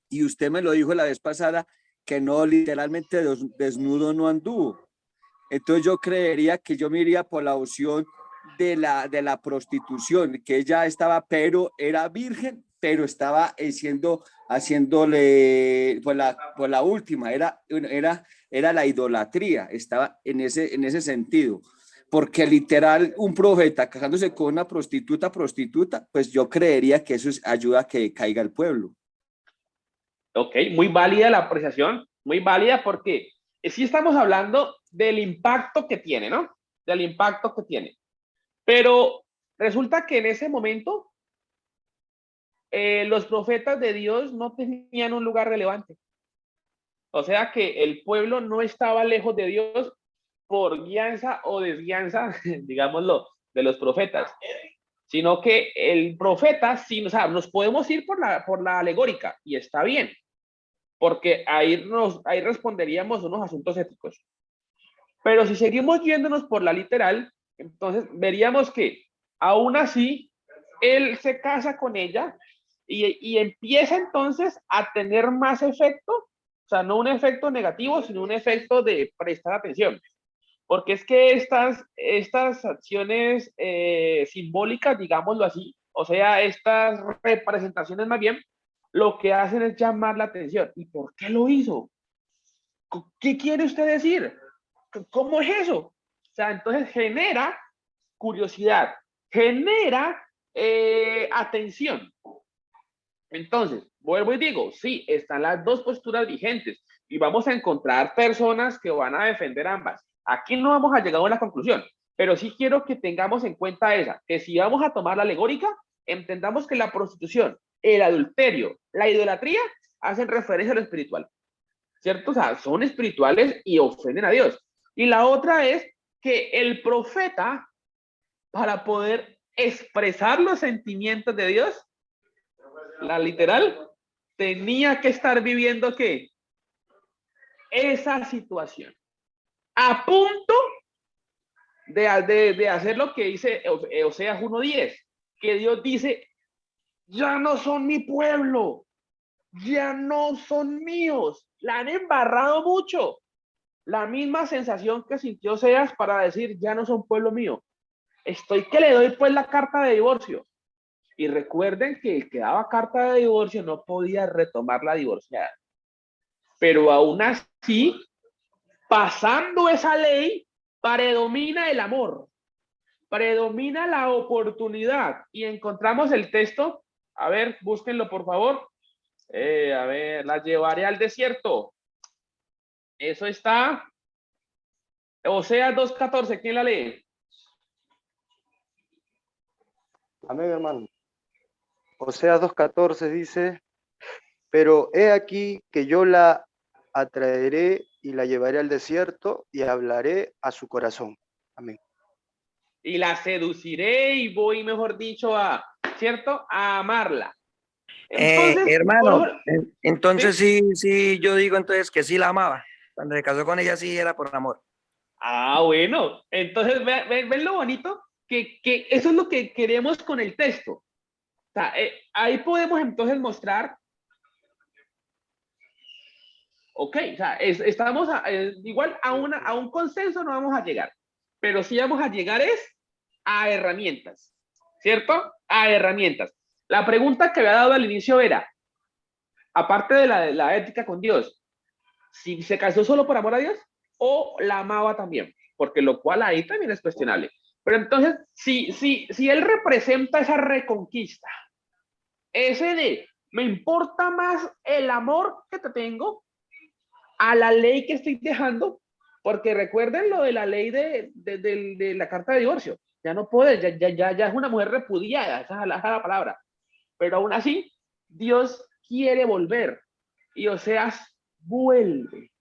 Y usted me lo dijo la vez pasada, que no, literalmente desnudo no anduvo. Entonces yo creería que yo me iría por la opción de la prostitución, que ella estaba, pero era virgen, pero estaba haciéndole por la última, era la idolatría, estaba en ese sentido. Porque literal, un profeta casándose con una prostituta, pues yo creería que eso ayuda a que caiga el pueblo. Ok, muy válida la apreciación, muy válida porque sí estamos hablando del impacto que tiene, ¿no? Del impacto que tiene. Pero resulta que en ese momento los profetas de Dios no tenían un lugar relevante. O sea que el pueblo no estaba lejos de Dios por guianza o desguianza, digámoslo, de los profetas, sino que el profeta, sí, o sea, nos podemos ir por la alegórica y está bien, porque ahí responderíamos unos asuntos éticos. Pero si seguimos yéndonos por la literal, entonces veríamos que aún así él se casa con ella y empieza entonces a tener más efecto, o sea, no un efecto negativo, sino un efecto de prestar atención. Porque es que estas acciones simbólicas, digámoslo así, o sea, estas representaciones más bien, lo que hacen es llamar la atención. ¿Y por qué lo hizo? ¿Qué quiere usted decir? ¿Cómo es eso? O sea, entonces genera curiosidad, genera atención. Entonces, vuelvo y digo, sí, están las dos posturas vigentes y vamos a encontrar personas que van a defender ambas. Aquí no vamos a llegar a una conclusión, pero sí quiero que tengamos en cuenta esa, que si vamos a tomar la alegórica, entendamos que la prostitución, el adulterio, la idolatría hacen referencia a lo espiritual, ¿cierto? O sea, son espirituales y ofenden a Dios. Y la otra es que el profeta, para poder expresar los sentimientos de Dios, la literal, tenía que estar viviendo ¿qué? esa situación, a punto de hacer lo que dice Oseas 1:10, que Dios dice, ya no son mi pueblo, ya no son míos, la han embarrado mucho. La misma sensación que sintió Oseas para decir, ya no son pueblo mío. Estoy que le doy pues la carta de divorcio. Y recuerden que el que daba carta de divorcio no podía retomar la divorciada. Pero aún así, pasando esa ley, predomina el amor, predomina la oportunidad. Y encontramos el texto, a ver, búsquenlo por favor. A ver, la llevaré al desierto. Eso está, Oseas 2:14, ¿quién la lee? Amén, hermano. Oseas 2:14 dice, pero he aquí que yo la atraeré y la llevaré al desierto y hablaré a su corazón. Amén. Y la seduciré y voy, mejor dicho, ¿cierto? A amarla. Entonces, hermano, entonces sí, yo digo entonces que sí la amaba. Cuando se casó con ella sí era por amor. Bueno, entonces ven lo bonito, que eso es lo que queremos con el texto. O sea, ahí podemos entonces mostrar, ok, o sea, estamos igual a un consenso no vamos a llegar, pero sí vamos a llegar a herramientas, ¿cierto? A herramientas. La pregunta que había dado al inicio era, aparte de la ética con Dios, si se casó solo por amor a Dios o la amaba también, porque lo cual ahí también es cuestionable. Pero entonces, si él representa esa reconquista, ese de, me importa más el amor que te tengo a la ley que estoy dejando, porque recuerden lo de la ley de la carta de divorcio, ya no puedes, ya es una mujer repudiada, esa es la palabra, pero aún así, Dios quiere volver, y Oseas vuelve.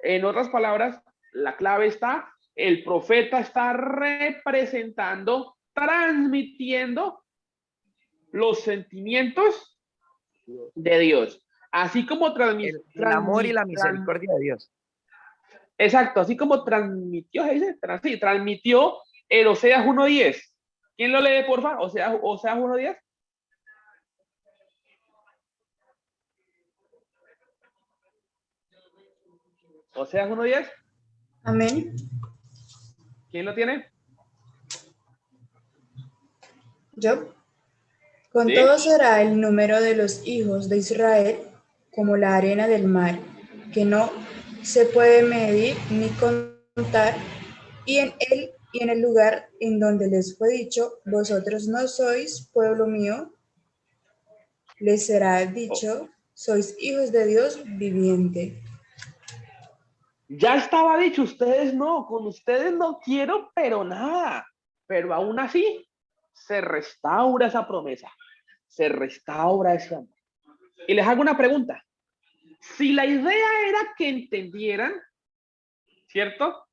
En otras palabras, la clave está, el profeta está representando, transmitiendo los sentimientos de Dios, así como El amor y la misericordia de Dios. Exacto, así como transmitió, transmitió el Oseas 1:10. ¿Quién lo lee, porfa? Oseas 1:10. Oseas 1:10. Amén. ¿Quién lo tiene? Yo. Con ¿Sí? todo será el número de los hijos de Israel como la arena del mar, que no se puede medir ni contar, y en el lugar en donde les fue dicho, vosotros no sois pueblo mío, les será dicho, sois hijos de Dios viviente. Ya estaba dicho, ustedes no, con ustedes no quiero, pero nada. Pero aún así, se restaura esa promesa, se restaura ese amor. Y les hago una pregunta. Si la idea era que entendieran, ¿cierto?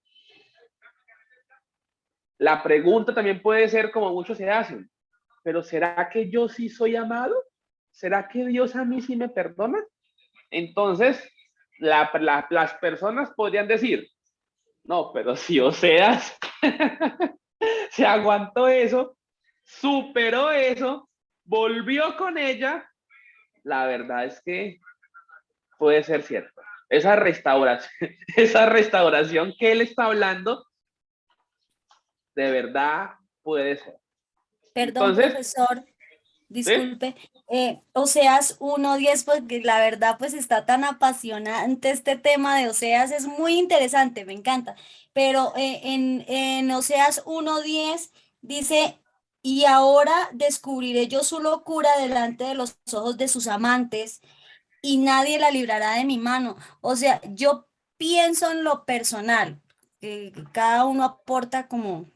La pregunta también puede ser como muchos se hacen, pero ¿será que yo sí soy amado? ¿Será que Dios a mí sí me perdona? Entonces, las personas podrían decir, no, pero si Oseas se aguantó eso, superó eso, volvió con ella, la verdad es que puede ser cierto. Esa restauración que él está hablando, de verdad puede ser. Perdón, Entonces, profesor, ¿sí? disculpe. Oseas 1:10, porque la verdad pues está tan apasionante este tema de Oseas, es muy interesante, me encanta. Pero en Oseas 1:10 dice, y ahora descubriré yo su locura delante de los ojos de sus amantes y nadie la librará de mi mano. O sea, yo pienso en lo personal, que cada uno aporta como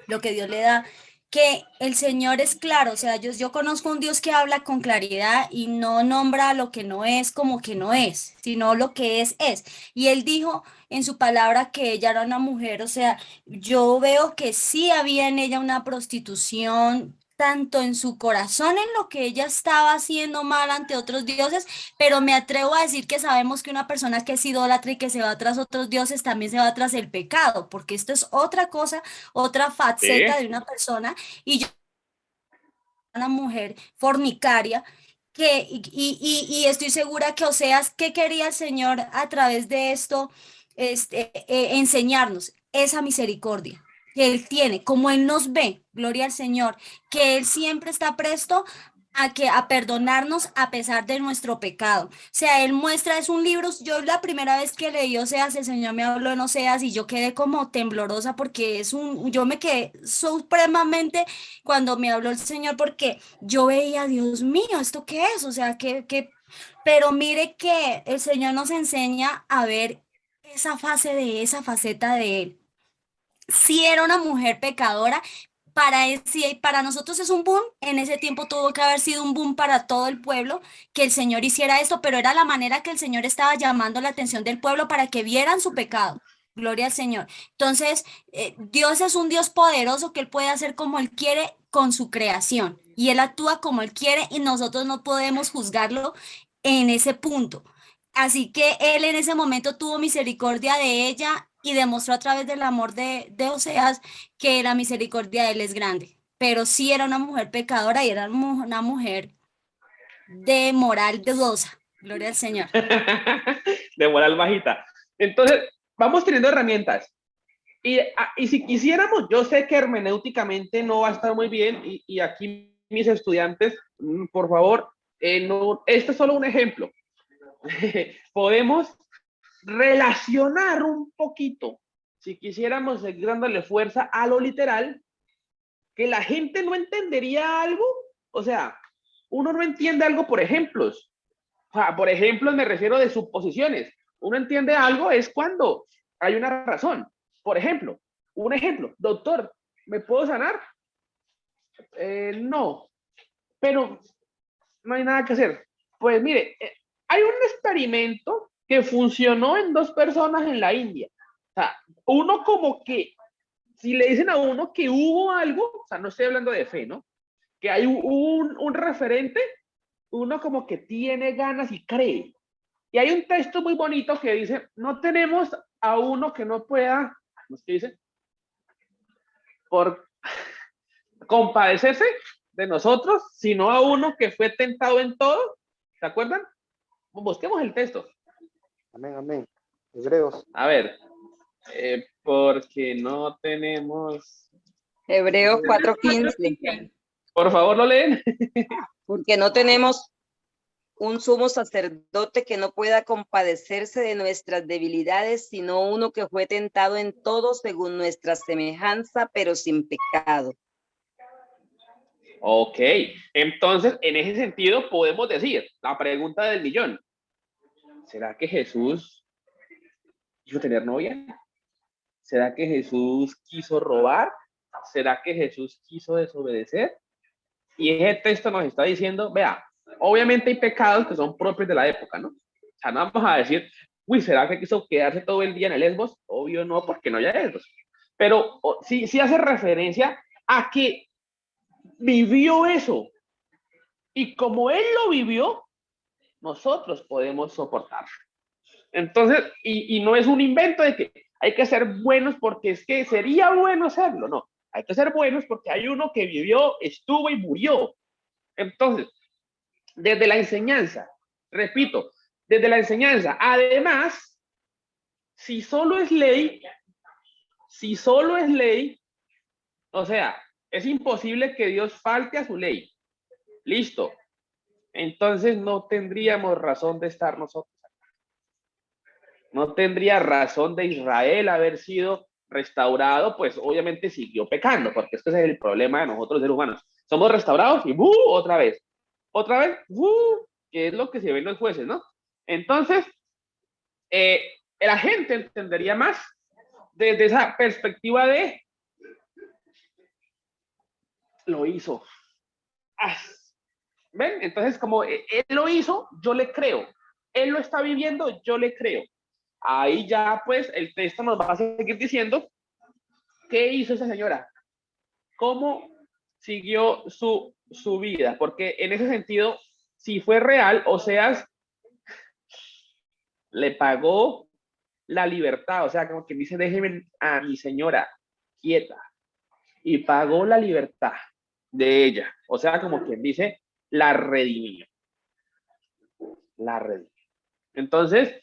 lo que Dios le da, que el Señor es claro, o sea, yo conozco un Dios que habla con claridad y no nombra lo que no es como que no es, sino lo que es. Y Él dijo en su palabra que ella era una mujer, o sea, yo veo que sí había en ella una prostitución tanto en su corazón en lo que ella estaba haciendo mal ante otros dioses, pero me atrevo a decir que sabemos que una persona que es idólatra y que se va tras otros dioses también se va tras el pecado, porque esto es otra cosa, otra faceta Sí. de una persona, y yo, una mujer fornicaria, que, y estoy segura que Oseas, ¿qué quería el Señor a través de esto? Enseñarnos esa misericordia que Él tiene, como Él nos ve, gloria al Señor, que Él siempre está presto a perdonarnos a pesar de nuestro pecado. O sea, Él muestra, es un libro, yo la primera vez que leí Oseas, el Señor me habló en Oseas y yo quedé como temblorosa porque yo me quedé supremamente cuando me habló el Señor porque yo veía, Dios mío, ¿esto qué es? O sea, pero mire que el Señor nos enseña a ver esa fase de esa faceta de Él. Si era una mujer pecadora, para nosotros es un boom, en ese tiempo tuvo que haber sido un boom para todo el pueblo que el Señor hiciera esto, pero era la manera que el Señor estaba llamando la atención del pueblo para que vieran su pecado. Gloria al Señor. Entonces, Dios es un Dios poderoso que Él puede hacer como Él quiere con su creación y Él actúa como Él quiere y nosotros no podemos juzgarlo en ese punto. Así que Él en ese momento tuvo misericordia de ella y demostró a través del amor de Oseas que la misericordia de Él es grande. Pero sí era una mujer pecadora y era una mujer de moral dudosa. Gloria al Señor. De moral bajita. Entonces, vamos teniendo herramientas. Y si quisiéramos, yo sé que hermenéuticamente no va a estar muy bien, y aquí mis estudiantes, por favor, no, este es solo un ejemplo. Podemos relacionar un poquito, si quisiéramos seguir dándole fuerza a lo literal, que la gente no entendería algo. O sea, uno no entiende algo por ejemplos. O sea, por ejemplos me refiero de suposiciones. Uno entiende algo es cuando hay una razón. Por ejemplo, un ejemplo, doctor, ¿me puedo sanar? No, pero no hay nada que hacer. Pues mire, hay un experimento que funcionó en 2 personas en la India. O sea, uno como que, si le dicen a uno que hubo algo, o sea, no estoy hablando de fe, ¿no? Que hay un referente, uno como que tiene ganas y cree. Y hay un texto muy bonito que dice, no tenemos a uno que no pueda, ¿cómo es que dice? Por compadecerse de nosotros, sino a uno que fue tentado en todo. ¿Se acuerdan? Busquemos el texto. Amén, amén. Hebreos. A ver, porque no tenemos... Hebreos 4:15. Por favor, ¿lo leen? Porque no tenemos un sumo sacerdote que no pueda compadecerse de nuestras debilidades, sino uno que fue tentado en todo según nuestra semejanza, pero sin pecado. Ok, entonces en ese sentido podemos decir, la pregunta del millón, ¿será que Jesús quiso tener novia? ¿Será que Jesús quiso robar? ¿Será que Jesús quiso desobedecer? Y ese texto nos está diciendo, vea, obviamente hay pecados que son propios de la época, ¿no? O sea, no vamos a decir, uy, ¿será que quiso quedarse todo el día en el Lesbos? Obvio no, porque no hay Lesbos. Pero sí hace referencia a que vivió eso. Y como él lo vivió, nosotros podemos soportar. Entonces, y no es un invento de que hay que ser buenos porque es que sería bueno serlo, no. Hay que ser buenos porque hay uno que vivió, estuvo y murió. Entonces, desde la enseñanza, repito, desde la enseñanza, además, si solo es ley, o sea, es imposible que Dios falte a su ley. Listo. Entonces no tendríamos razón de estar nosotros acá. No tendría razón de Israel haber sido restaurado, pues obviamente siguió pecando, porque este es el problema de nosotros seres humanos. Somos restaurados y otra vez, que es lo que se ve en los jueces, ¿no? Entonces, la gente entendería más desde esa perspectiva de lo hizo. ¿Ven? Entonces, como él lo hizo, yo le creo. Él lo está viviendo, yo le creo. Ahí ya, pues, el texto nos va a seguir diciendo qué hizo esa señora. ¿Cómo siguió su vida, porque en ese sentido, si fue real, Oseas le pagó la libertad, o sea, como que dice, déjeme a mi señora quieta, y pagó la libertad de ella, o sea, como quien dice, la redimió, la redimió. Entonces,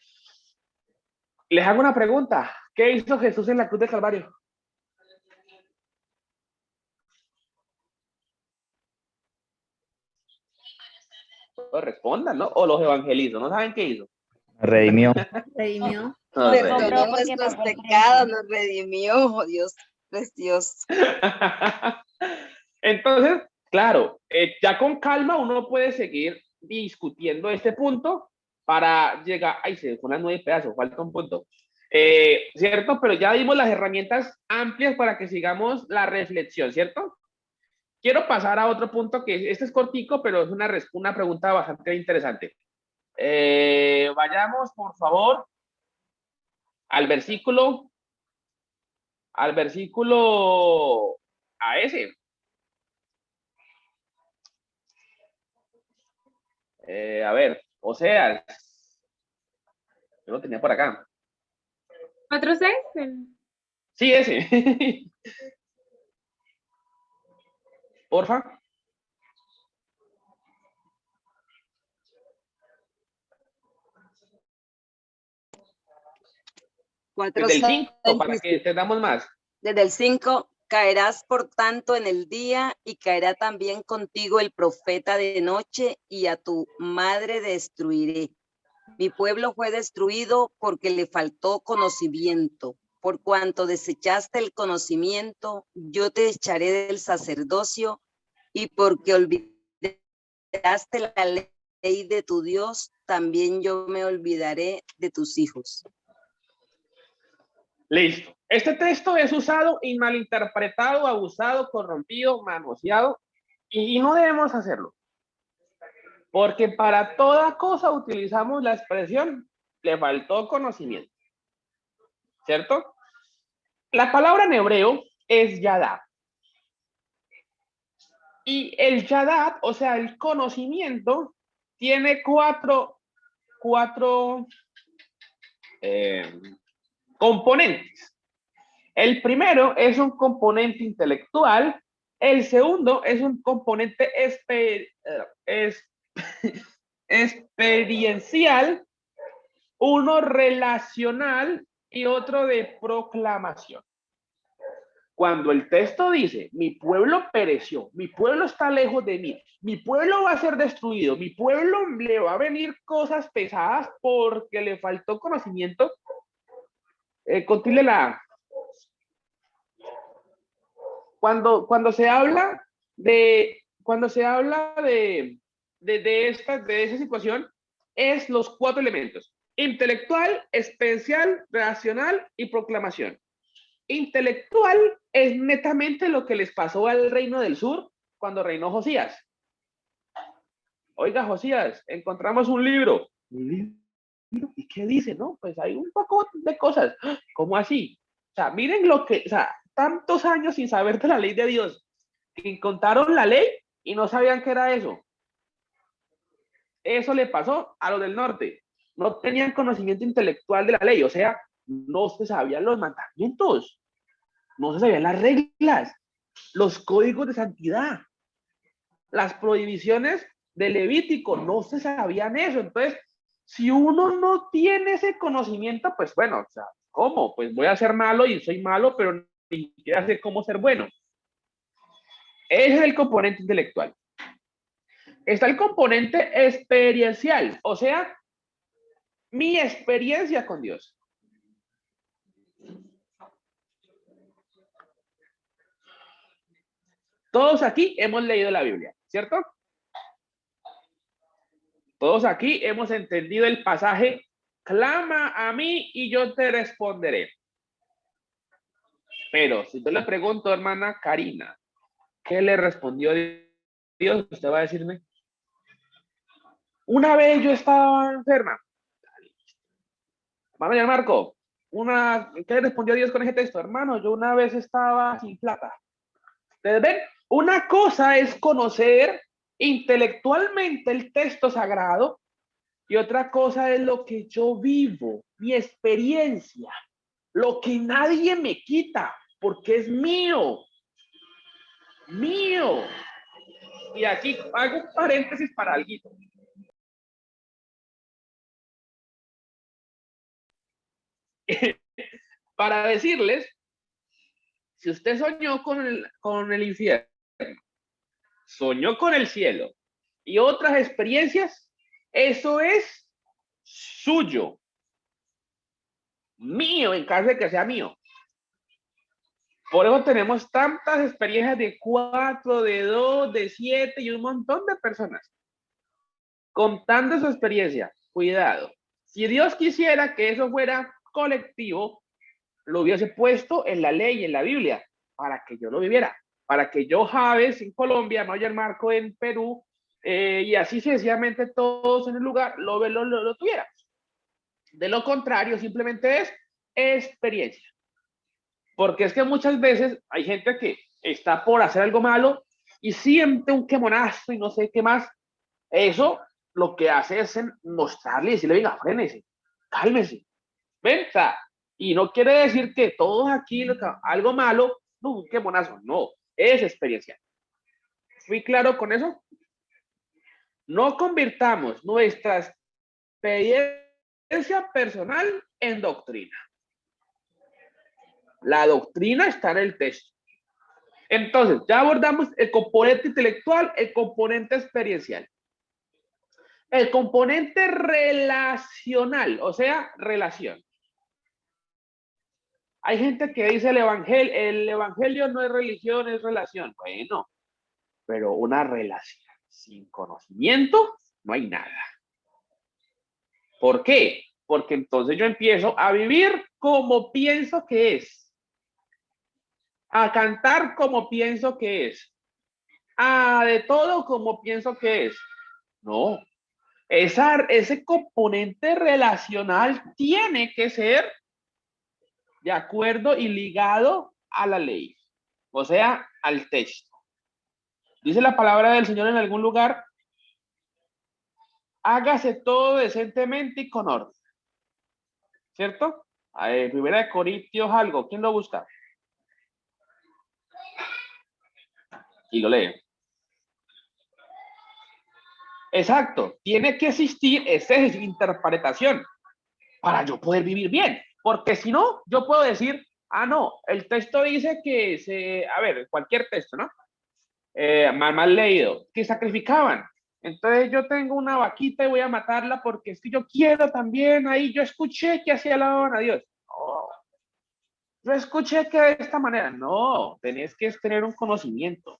les hago una pregunta, ¿qué hizo Jesús en la cruz del Calvario? Pues respondan, ¿no? O los evangelizos, ¿no saben qué hizo? Redimió. Redimió. No, Perdonó porque nuestros pagó el pecados, precio. nos redimió, oh Dios, precioso. Entonces, claro, ya con calma uno puede seguir discutiendo este punto para llegar, ay, se fue las 9 pedazos, falta un punto, ¿cierto? Pero ya dimos las herramientas amplias para que sigamos la reflexión, ¿cierto? Quiero pasar a otro punto que este es cortico, pero es una pregunta bastante interesante. Vayamos, por favor, al versículo a ese. A ver, o sea, yo lo tenía por acá. 4:6. Sí, ese. Porfa. Desde el 5, para que entendamos más. Desde el 5, caerás por tanto en el día y caerá también contigo el profeta de noche y a tu madre destruiré. Mi pueblo fue destruido porque le faltó conocimiento. Por cuanto desechaste el conocimiento, yo te echaré del sacerdocio y porque olvidaste la ley de tu Dios, también yo me olvidaré de tus hijos. Listo. Este texto es usado y malinterpretado, abusado, corrompido, manoseado, y no debemos hacerlo. Porque para toda cosa utilizamos la expresión le faltó conocimiento. ¿Cierto? La palabra en hebreo es yadad. Y el yadad, o sea, el conocimiento, tiene cuatro componentes. El primero es un componente intelectual, el segundo es un componente experiencial, uno relacional y otro de proclamación. Cuando el texto dice, mi pueblo pereció, mi pueblo está lejos de mí, mi pueblo va a ser destruido, mi pueblo le va a venir cosas pesadas porque le faltó conocimiento, contíle la... Cuando se habla de esa situación, es los 4 elementos: intelectual, especial, racional y proclamación. Intelectual es netamente lo que les pasó al reino del sur cuando reinó Josías. Oiga, Josías, encontramos un libro. ¿Un libro? ¿Y qué dice? No, pues hay un poco de cosas. ¿Cómo así? O sea, miren lo que, o sea, tantos años sin saber de la ley de Dios, que contaron la ley y no sabían qué era eso. Eso le pasó a los del norte. No tenían conocimiento intelectual de la ley, o sea, no se sabían los mandamientos, no se sabían las reglas, los códigos de santidad, las prohibiciones de Levítico, no se sabían eso. Entonces, si uno no tiene ese conocimiento, pues bueno, o sea, ¿cómo? Pues voy a ser malo y soy malo, pero ni siquiera sé cómo ser bueno. Ese es el componente intelectual. Está el componente experiencial, o sea, mi experiencia con Dios. Todos aquí hemos leído la Biblia, ¿cierto? Todos aquí hemos entendido el pasaje, clama a mí y yo te responderé. Pero si yo le pregunto, hermana Karina, ¿qué le respondió Dios? Usted va a decirme, una vez yo estaba enferma. Hermano Gianmarco, ¿qué le respondió Dios con ese texto? Hermano, yo una vez estaba sin plata. ¿Ustedes ven? Una cosa es conocer intelectualmente el texto sagrado y otra cosa es lo que yo vivo, mi experiencia, lo que nadie me quita, porque es mío, mío. Y aquí hago un paréntesis para algo. Para decirles, si usted soñó con el infierno, soñó con el cielo y otras experiencias, eso es suyo, mío, en caso de que sea mío. Por eso tenemos tantas experiencias de 4, de 2, de 7 y un montón de personas contando su experiencia. Cuidado. Si Dios quisiera que eso fuera colectivo, lo hubiese puesto en la ley, en la Biblia, para que yo lo viviera, para que yo, Javes, en Colombia, Mayer Marco en Perú, y así sucesivamente todos en el lugar lo tuviéramos. De lo contrario, simplemente es experiencia. Porque es que muchas veces hay gente que está por hacer algo malo y siente un quemonazo y no sé qué más. Eso lo que hace es mostrarle y decirle, venga, frénese, cálmese. ¿Ven? O sea, y no quiere decir que todos aquí, algo malo, no, un quemonazo, no, es experiencia. ¿Fui claro con eso? No convirtamos nuestra experiencia personal en doctrina. La doctrina está en el texto. Entonces, ya abordamos el componente intelectual, el componente experiencial. El componente relacional, o sea, relación. Hay gente que dice el evangelio no es religión, es relación. Bueno, pero una relación sin conocimiento no hay nada. ¿Por qué? Porque entonces yo empiezo a vivir como pienso que es, a cantar como pienso que es, a de todo como pienso que es. No, ese componente relacional tiene que ser de acuerdo y ligado a la ley, o sea, al texto. Dice la palabra del Señor en algún lugar, hágase todo decentemente y con orden. ¿Cierto? Primera de Corintios algo, ¿quién lo busca? Y lo lee. Exacto, tiene que existir esa interpretación para yo poder vivir bien, porque si no, yo puedo decir, no, el texto dice que a ver, cualquier texto, ¿no? Mal leído, que sacrificaban. Entonces yo tengo una vaquita y voy a matarla porque es que yo quiero también ahí, yo escuché que así alababan a Dios. No, yo escuché que de esta manera, no, tenés que tener un conocimiento.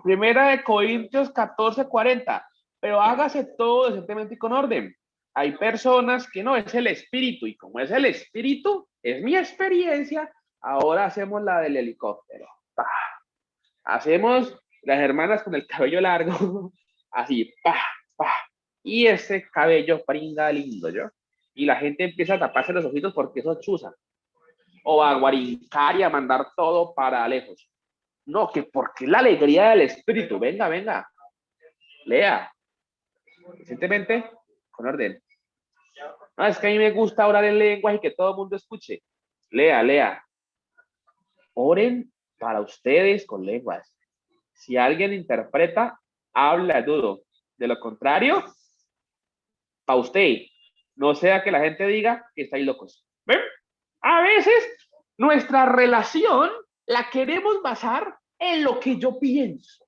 Primera de Corintios 14:40, pero hágase todo decentemente y con orden. Hay personas que no, es el espíritu, y como es el espíritu, es mi experiencia, ahora hacemos la del helicóptero. Hacemos las hermanas con el cabello largo, así, y ese cabello pringa lindo, ¿yo? Y la gente empieza a taparse los ojitos porque eso chuza. O a guarincar y a mandar todo para lejos. No, que porque la alegría del espíritu. Venga, venga. Lea. Recientemente, con orden. No, es que a mí me gusta orar en lenguas y que todo el mundo escuche. Lea, lea. Oren para ustedes con lenguas. Si alguien interpreta, habla duro. De lo contrario, para usted. No sea que la gente diga que estáis locos. ¿Ven? A veces nuestra relación la queremos basar en lo que yo pienso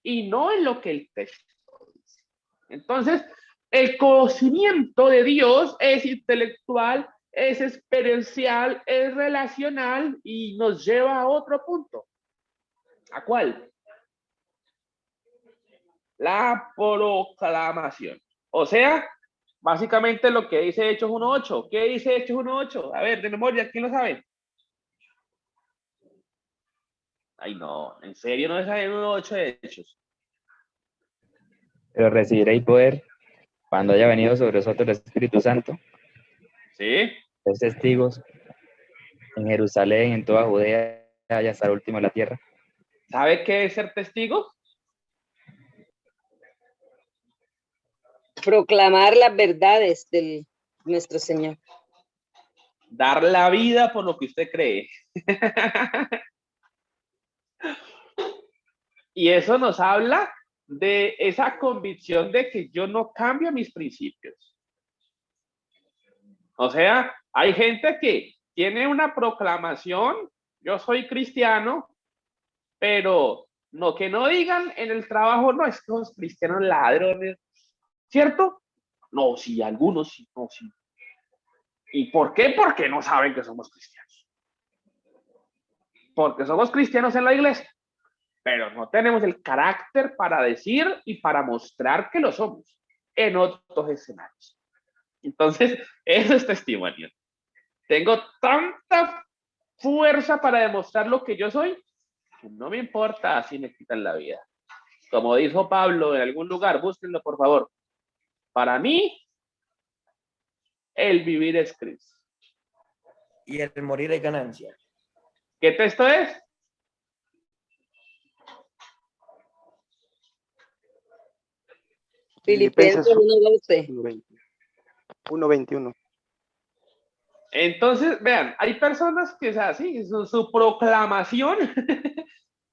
y no en lo que el texto dice. Entonces, el conocimiento de Dios es intelectual, es experiencial, es relacional y nos lleva a otro punto. ¿A cuál? La proclamación. O sea, básicamente lo que dice Hechos 1:8. ¿Qué dice Hechos 1:8? A ver, de memoria, ¿quién lo sabe? Ay, no, en serio no saben 1:8 de Hechos. Pero recibiréis poder cuando haya venido sobre vosotros el Espíritu Santo. ¿Sí? Los testigos en Jerusalén, en toda Judea y hasta el último de la tierra. ¿Sabe qué es ser testigo? Proclamar las verdades de nuestro Señor. Dar la vida por lo que usted cree. Y eso nos habla de esa convicción de que yo no cambio mis principios. O sea, hay gente que tiene una proclamación, yo soy cristiano, pero no, que no digan en el trabajo, no, es que los cristianos ladrones, ¿cierto? No, sí, algunos sí, no, sí. ¿Y por qué? Porque no saben que somos cristianos. Porque somos cristianos en la iglesia, pero no tenemos el carácter para decir y para mostrar que lo somos en otros escenarios. Entonces, eso es testimonio. Tengo tanta fuerza para demostrar lo que yo soy, que no me importa si me quitan la vida. Como dijo Pablo en algún lugar, búsquenlo por favor. Para mí, el vivir es Cristo. Y el morir es ganancia. ¿Qué texto es? Filipenses 1:12. 1:21. Entonces, vean, hay personas que, o sea, sí, su proclamación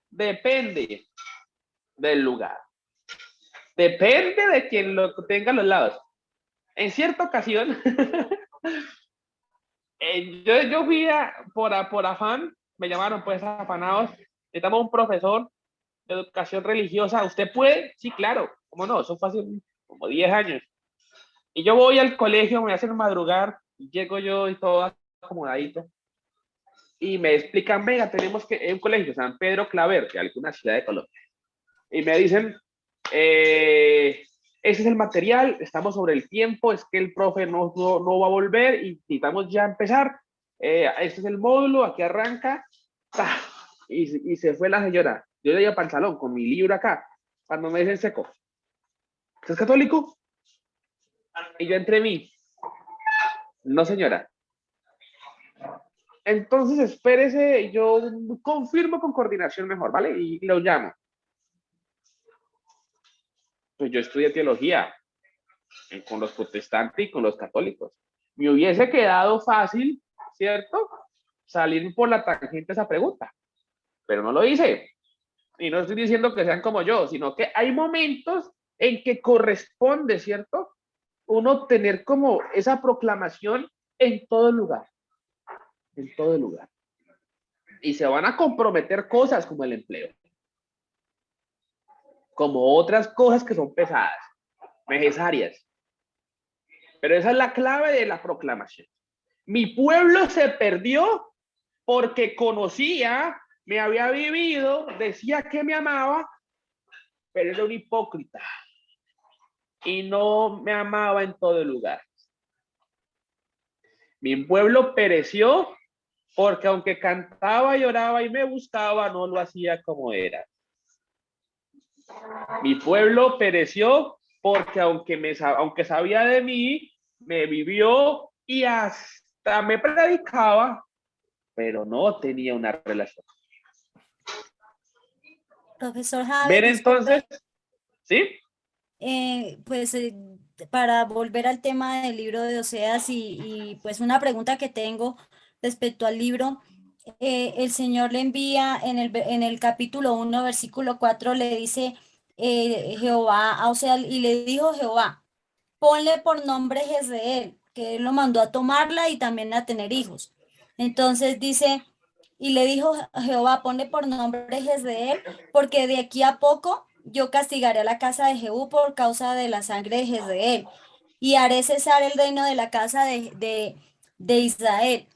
depende del lugar. Depende de quien lo tenga a los lados. En cierta ocasión, yo fui por afán, me llamaron pues afanados, necesitamos un profesor de educación religiosa. ¿Usted puede? Sí, claro. ¿Cómo no? Eso fue hace como 10 años. Y yo voy al colegio, me hacen madrugar, llego yo y todo acomodadito. Y me explican, venga, tenemos que, en un colegio, San Pedro Claver, de alguna ciudad de Colombia. Y me dicen, ese es el material, estamos sobre el tiempo, es que el profe no va a volver y necesitamos ya empezar. Este es el módulo, aquí arranca. Y se fue la señora. Yo le iba para el salón con mi libro acá, cuando me dicen seco. ¿Usted es católico? Y yo entre mí. No, señora. Entonces espérese, yo confirmo con coordinación mejor, ¿vale? Y lo llamo. Pues yo estudié teología con los protestantes y con los católicos. Me hubiese quedado fácil, ¿cierto? Salir por la tangente esa pregunta, pero no lo hice. Y no estoy diciendo que sean como yo, sino que hay momentos en que corresponde, ¿cierto? Uno tener como esa proclamación en todo lugar. En todo lugar. Y se van a comprometer cosas como el empleo. Como otras cosas que son pesadas, necesarias. Pero esa es la clave de la proclamación. Mi pueblo se perdió porque conocía, me había vivido, decía que me amaba, pero era un hipócrita. Y no me amaba en todo lugar. Mi pueblo pereció porque aunque cantaba, lloraba y me buscaba, no lo hacía como era. Mi pueblo pereció porque aunque sabía de mí, me vivió y hasta me predicaba, pero no tenía una relación. Profesor Javi, Ver entonces, ¿sí? pues para volver al tema del libro de Oseas y pues una pregunta que tengo respecto al libro, el Señor le envía en el capítulo 1, versículo 4, le dice Jehová a Oseas y le dijo Jehová, ponle por nombre Jezreel, que él lo mandó a tomarla y también a tener hijos. Entonces dice, y le dijo Jehová, ponle por nombre Jezreel, porque de aquí a poco yo castigaré a la casa de Jehú por causa de la sangre de Jezreel, y haré cesar el reino de la casa de Israel.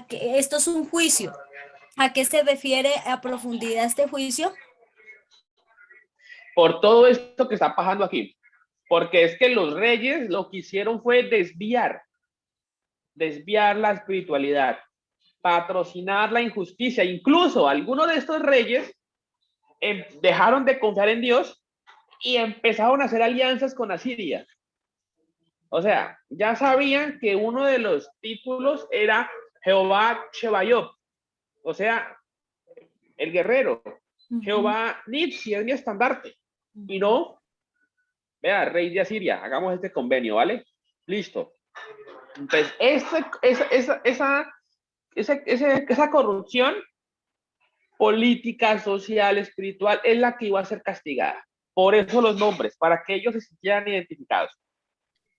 Esto es un juicio. ¿A qué se refiere a profundidad este juicio? Por todo esto que está pasando aquí. Porque es que los reyes lo que hicieron fue desviar la espiritualidad, patrocinar la injusticia. Incluso algunos de estos reyes dejaron de confiar en Dios y empezaron a hacer alianzas con Asiria. O sea, ya sabían que uno de los títulos era Jehová Shebayot. O sea, el guerrero. Ujú. Jehová Nitsi es mi estandarte. Y no, vea, rey de Asiria, hagamos este convenio, ¿vale? Listo. Entonces, esa corrupción política, social, espiritual, es la que iba a ser castigada. Por eso los nombres, para que ellos se sintieran identificados.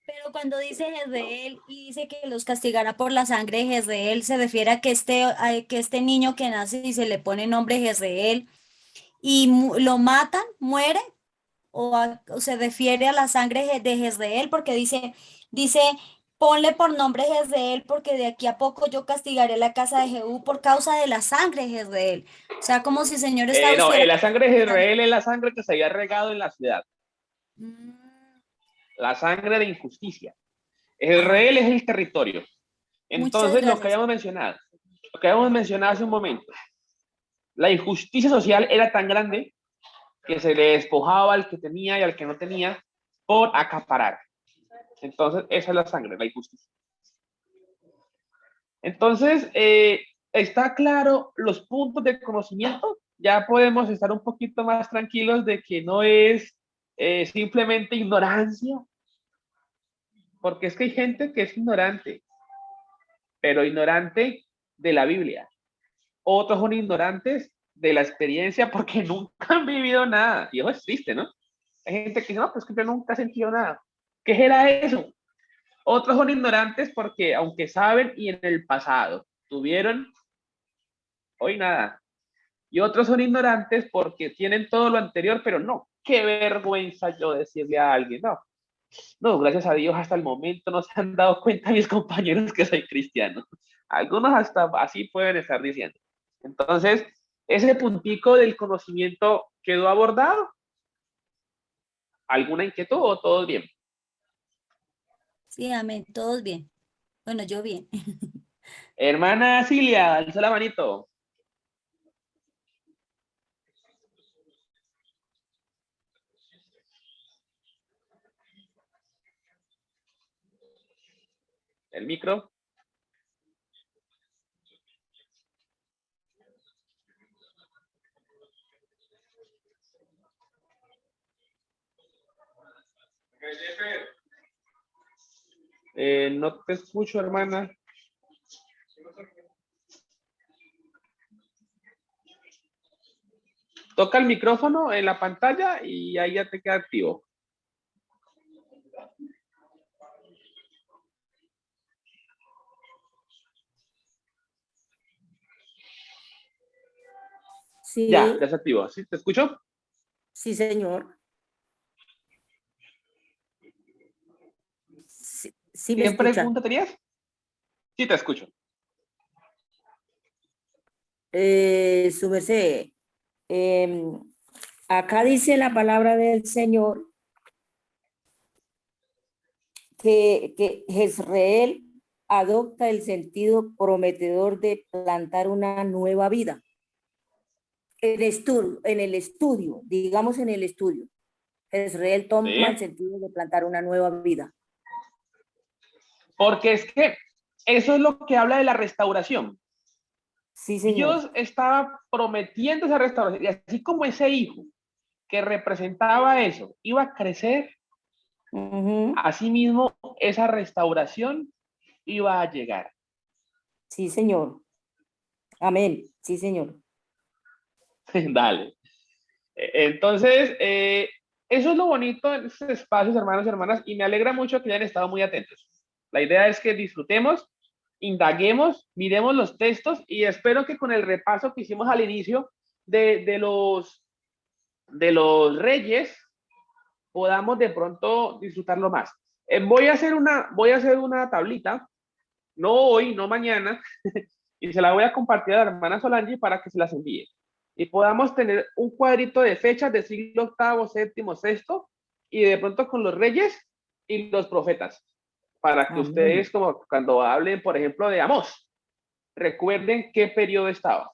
Pero cuando dice Jezreel y dice que los castigará por la sangre de Jezreel, se refiere a que este niño que nace y se le pone nombre Jezreel y lo matan, muere, o se refiere a la sangre de Jezreel, porque dice, ponle por nombre Jezreel, porque de aquí a poco yo castigaré la casa de Jehú por causa de la sangre de Jezreel. O sea, como si el Señor No, estuviera... la sangre de Israel es la sangre que se había regado en la ciudad. Mm, La sangre de injusticia. ah, Israel es el territorio. muchas Entonces, lo que gracias. habíamos mencionado hace un momento, la injusticia social era tan grande que se le despojaba al que tenía y al que no tenía por acaparar. Entonces, esa es la sangre, la injusticia. Entonces, está claro los puntos de conocimiento. Ya podemos estar un poquito más tranquilos de que no es simplemente ignorancia, porque es que hay gente que es ignorante, pero ignorante de la Biblia. Otros son ignorantes de la experiencia porque nunca han vivido nada. Y eso es triste, ¿no? Hay gente que dice, no, pues que yo nunca he sentido nada. ¿Qué era eso? Otros son ignorantes porque, aunque saben y en el pasado tuvieron, hoy nada. Y otros son ignorantes porque tienen todo lo anterior, pero no. Qué vergüenza yo decirle a alguien, no. No, gracias a Dios hasta el momento no se han dado cuenta mis compañeros que soy cristiano. Algunos hasta así pueden estar diciendo. Entonces, ese puntico del conocimiento quedó abordado. ¿Alguna inquietud o todo bien? Sí, amén, todos bien. Bueno, yo bien. Hermana Cilia, alza la manito. El micro. No te escucho, hermana. Toca el micrófono en la pantalla y ahí ya te queda activo. Ya Sí, se activó. ¿Sí te escucho? sí, señor. Sí, sí me ¿Qué escucha. pregunta tenías? Sí, te escucho. Su merced, em, acá dice la palabra del Señor que Jezreel adopta el sentido prometedor de plantar una nueva vida. En el estudio, digamos en el estudio, Jezreel toma el Sí. sentido de plantar una nueva vida. Porque es que eso es lo que habla de la restauración. Sí, señor. Dios estaba prometiendo esa restauración. Y así como ese hijo que representaba eso iba a crecer, Ujú. asimismo esa restauración iba a llegar. Sí, señor. Amén. Sí, señor. Dale. Entonces, eso es lo bonito de estos espacios, hermanos y hermanas, y me alegra mucho que hayan estado muy atentos. La idea es que disfrutemos, indaguemos, miremos los textos y espero que con el repaso que hicimos al inicio de los reyes podamos de pronto disfrutarlo más. Voy a hacer una tablita, no hoy, no mañana, y se la voy a compartir a la hermana Solange para que se las envíe. Y podamos tener un cuadrito de fechas de siglo octavo, séptimo, sexto, y de pronto con los reyes y los profetas, para que Amén. ustedes, como cuando hablen, por ejemplo, de Amós, recuerden qué periodo estaba,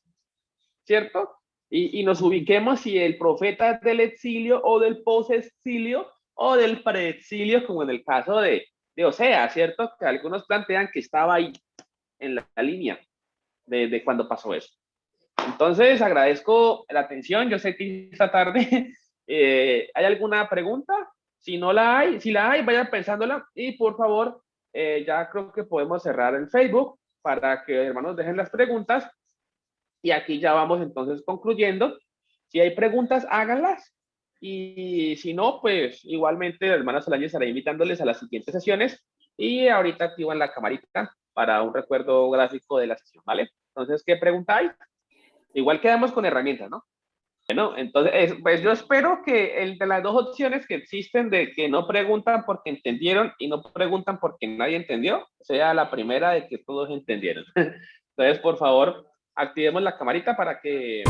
¿cierto? Y nos ubiquemos si el profeta es del exilio o del posexilio o del preexilio, como en el caso de Oseas, ¿cierto? Que algunos plantean que estaba ahí en la línea de cuando pasó eso. Entonces, agradezco la atención. Yo sé que esta tarde hay alguna pregunta. Si no la hay, si la hay, vayan pensándola y por favor, ya creo que podemos cerrar el Facebook para que hermanos dejen las preguntas y aquí ya vamos entonces concluyendo. Si hay preguntas, háganlas y si no, pues igualmente la hermana Solange estará invitándoles a las siguientes sesiones y ahorita activan la camarita para un recuerdo gráfico de la sesión, ¿vale? Entonces, ¿qué pregunta hay? Igual quedamos con herramientas, ¿no? Bueno, entonces, pues yo espero que el de las dos opciones que existen de que no preguntan porque entendieron y no preguntan porque nadie entendió, sea la primera de que todos entendieron. Entonces, por favor, activemos la camarita para que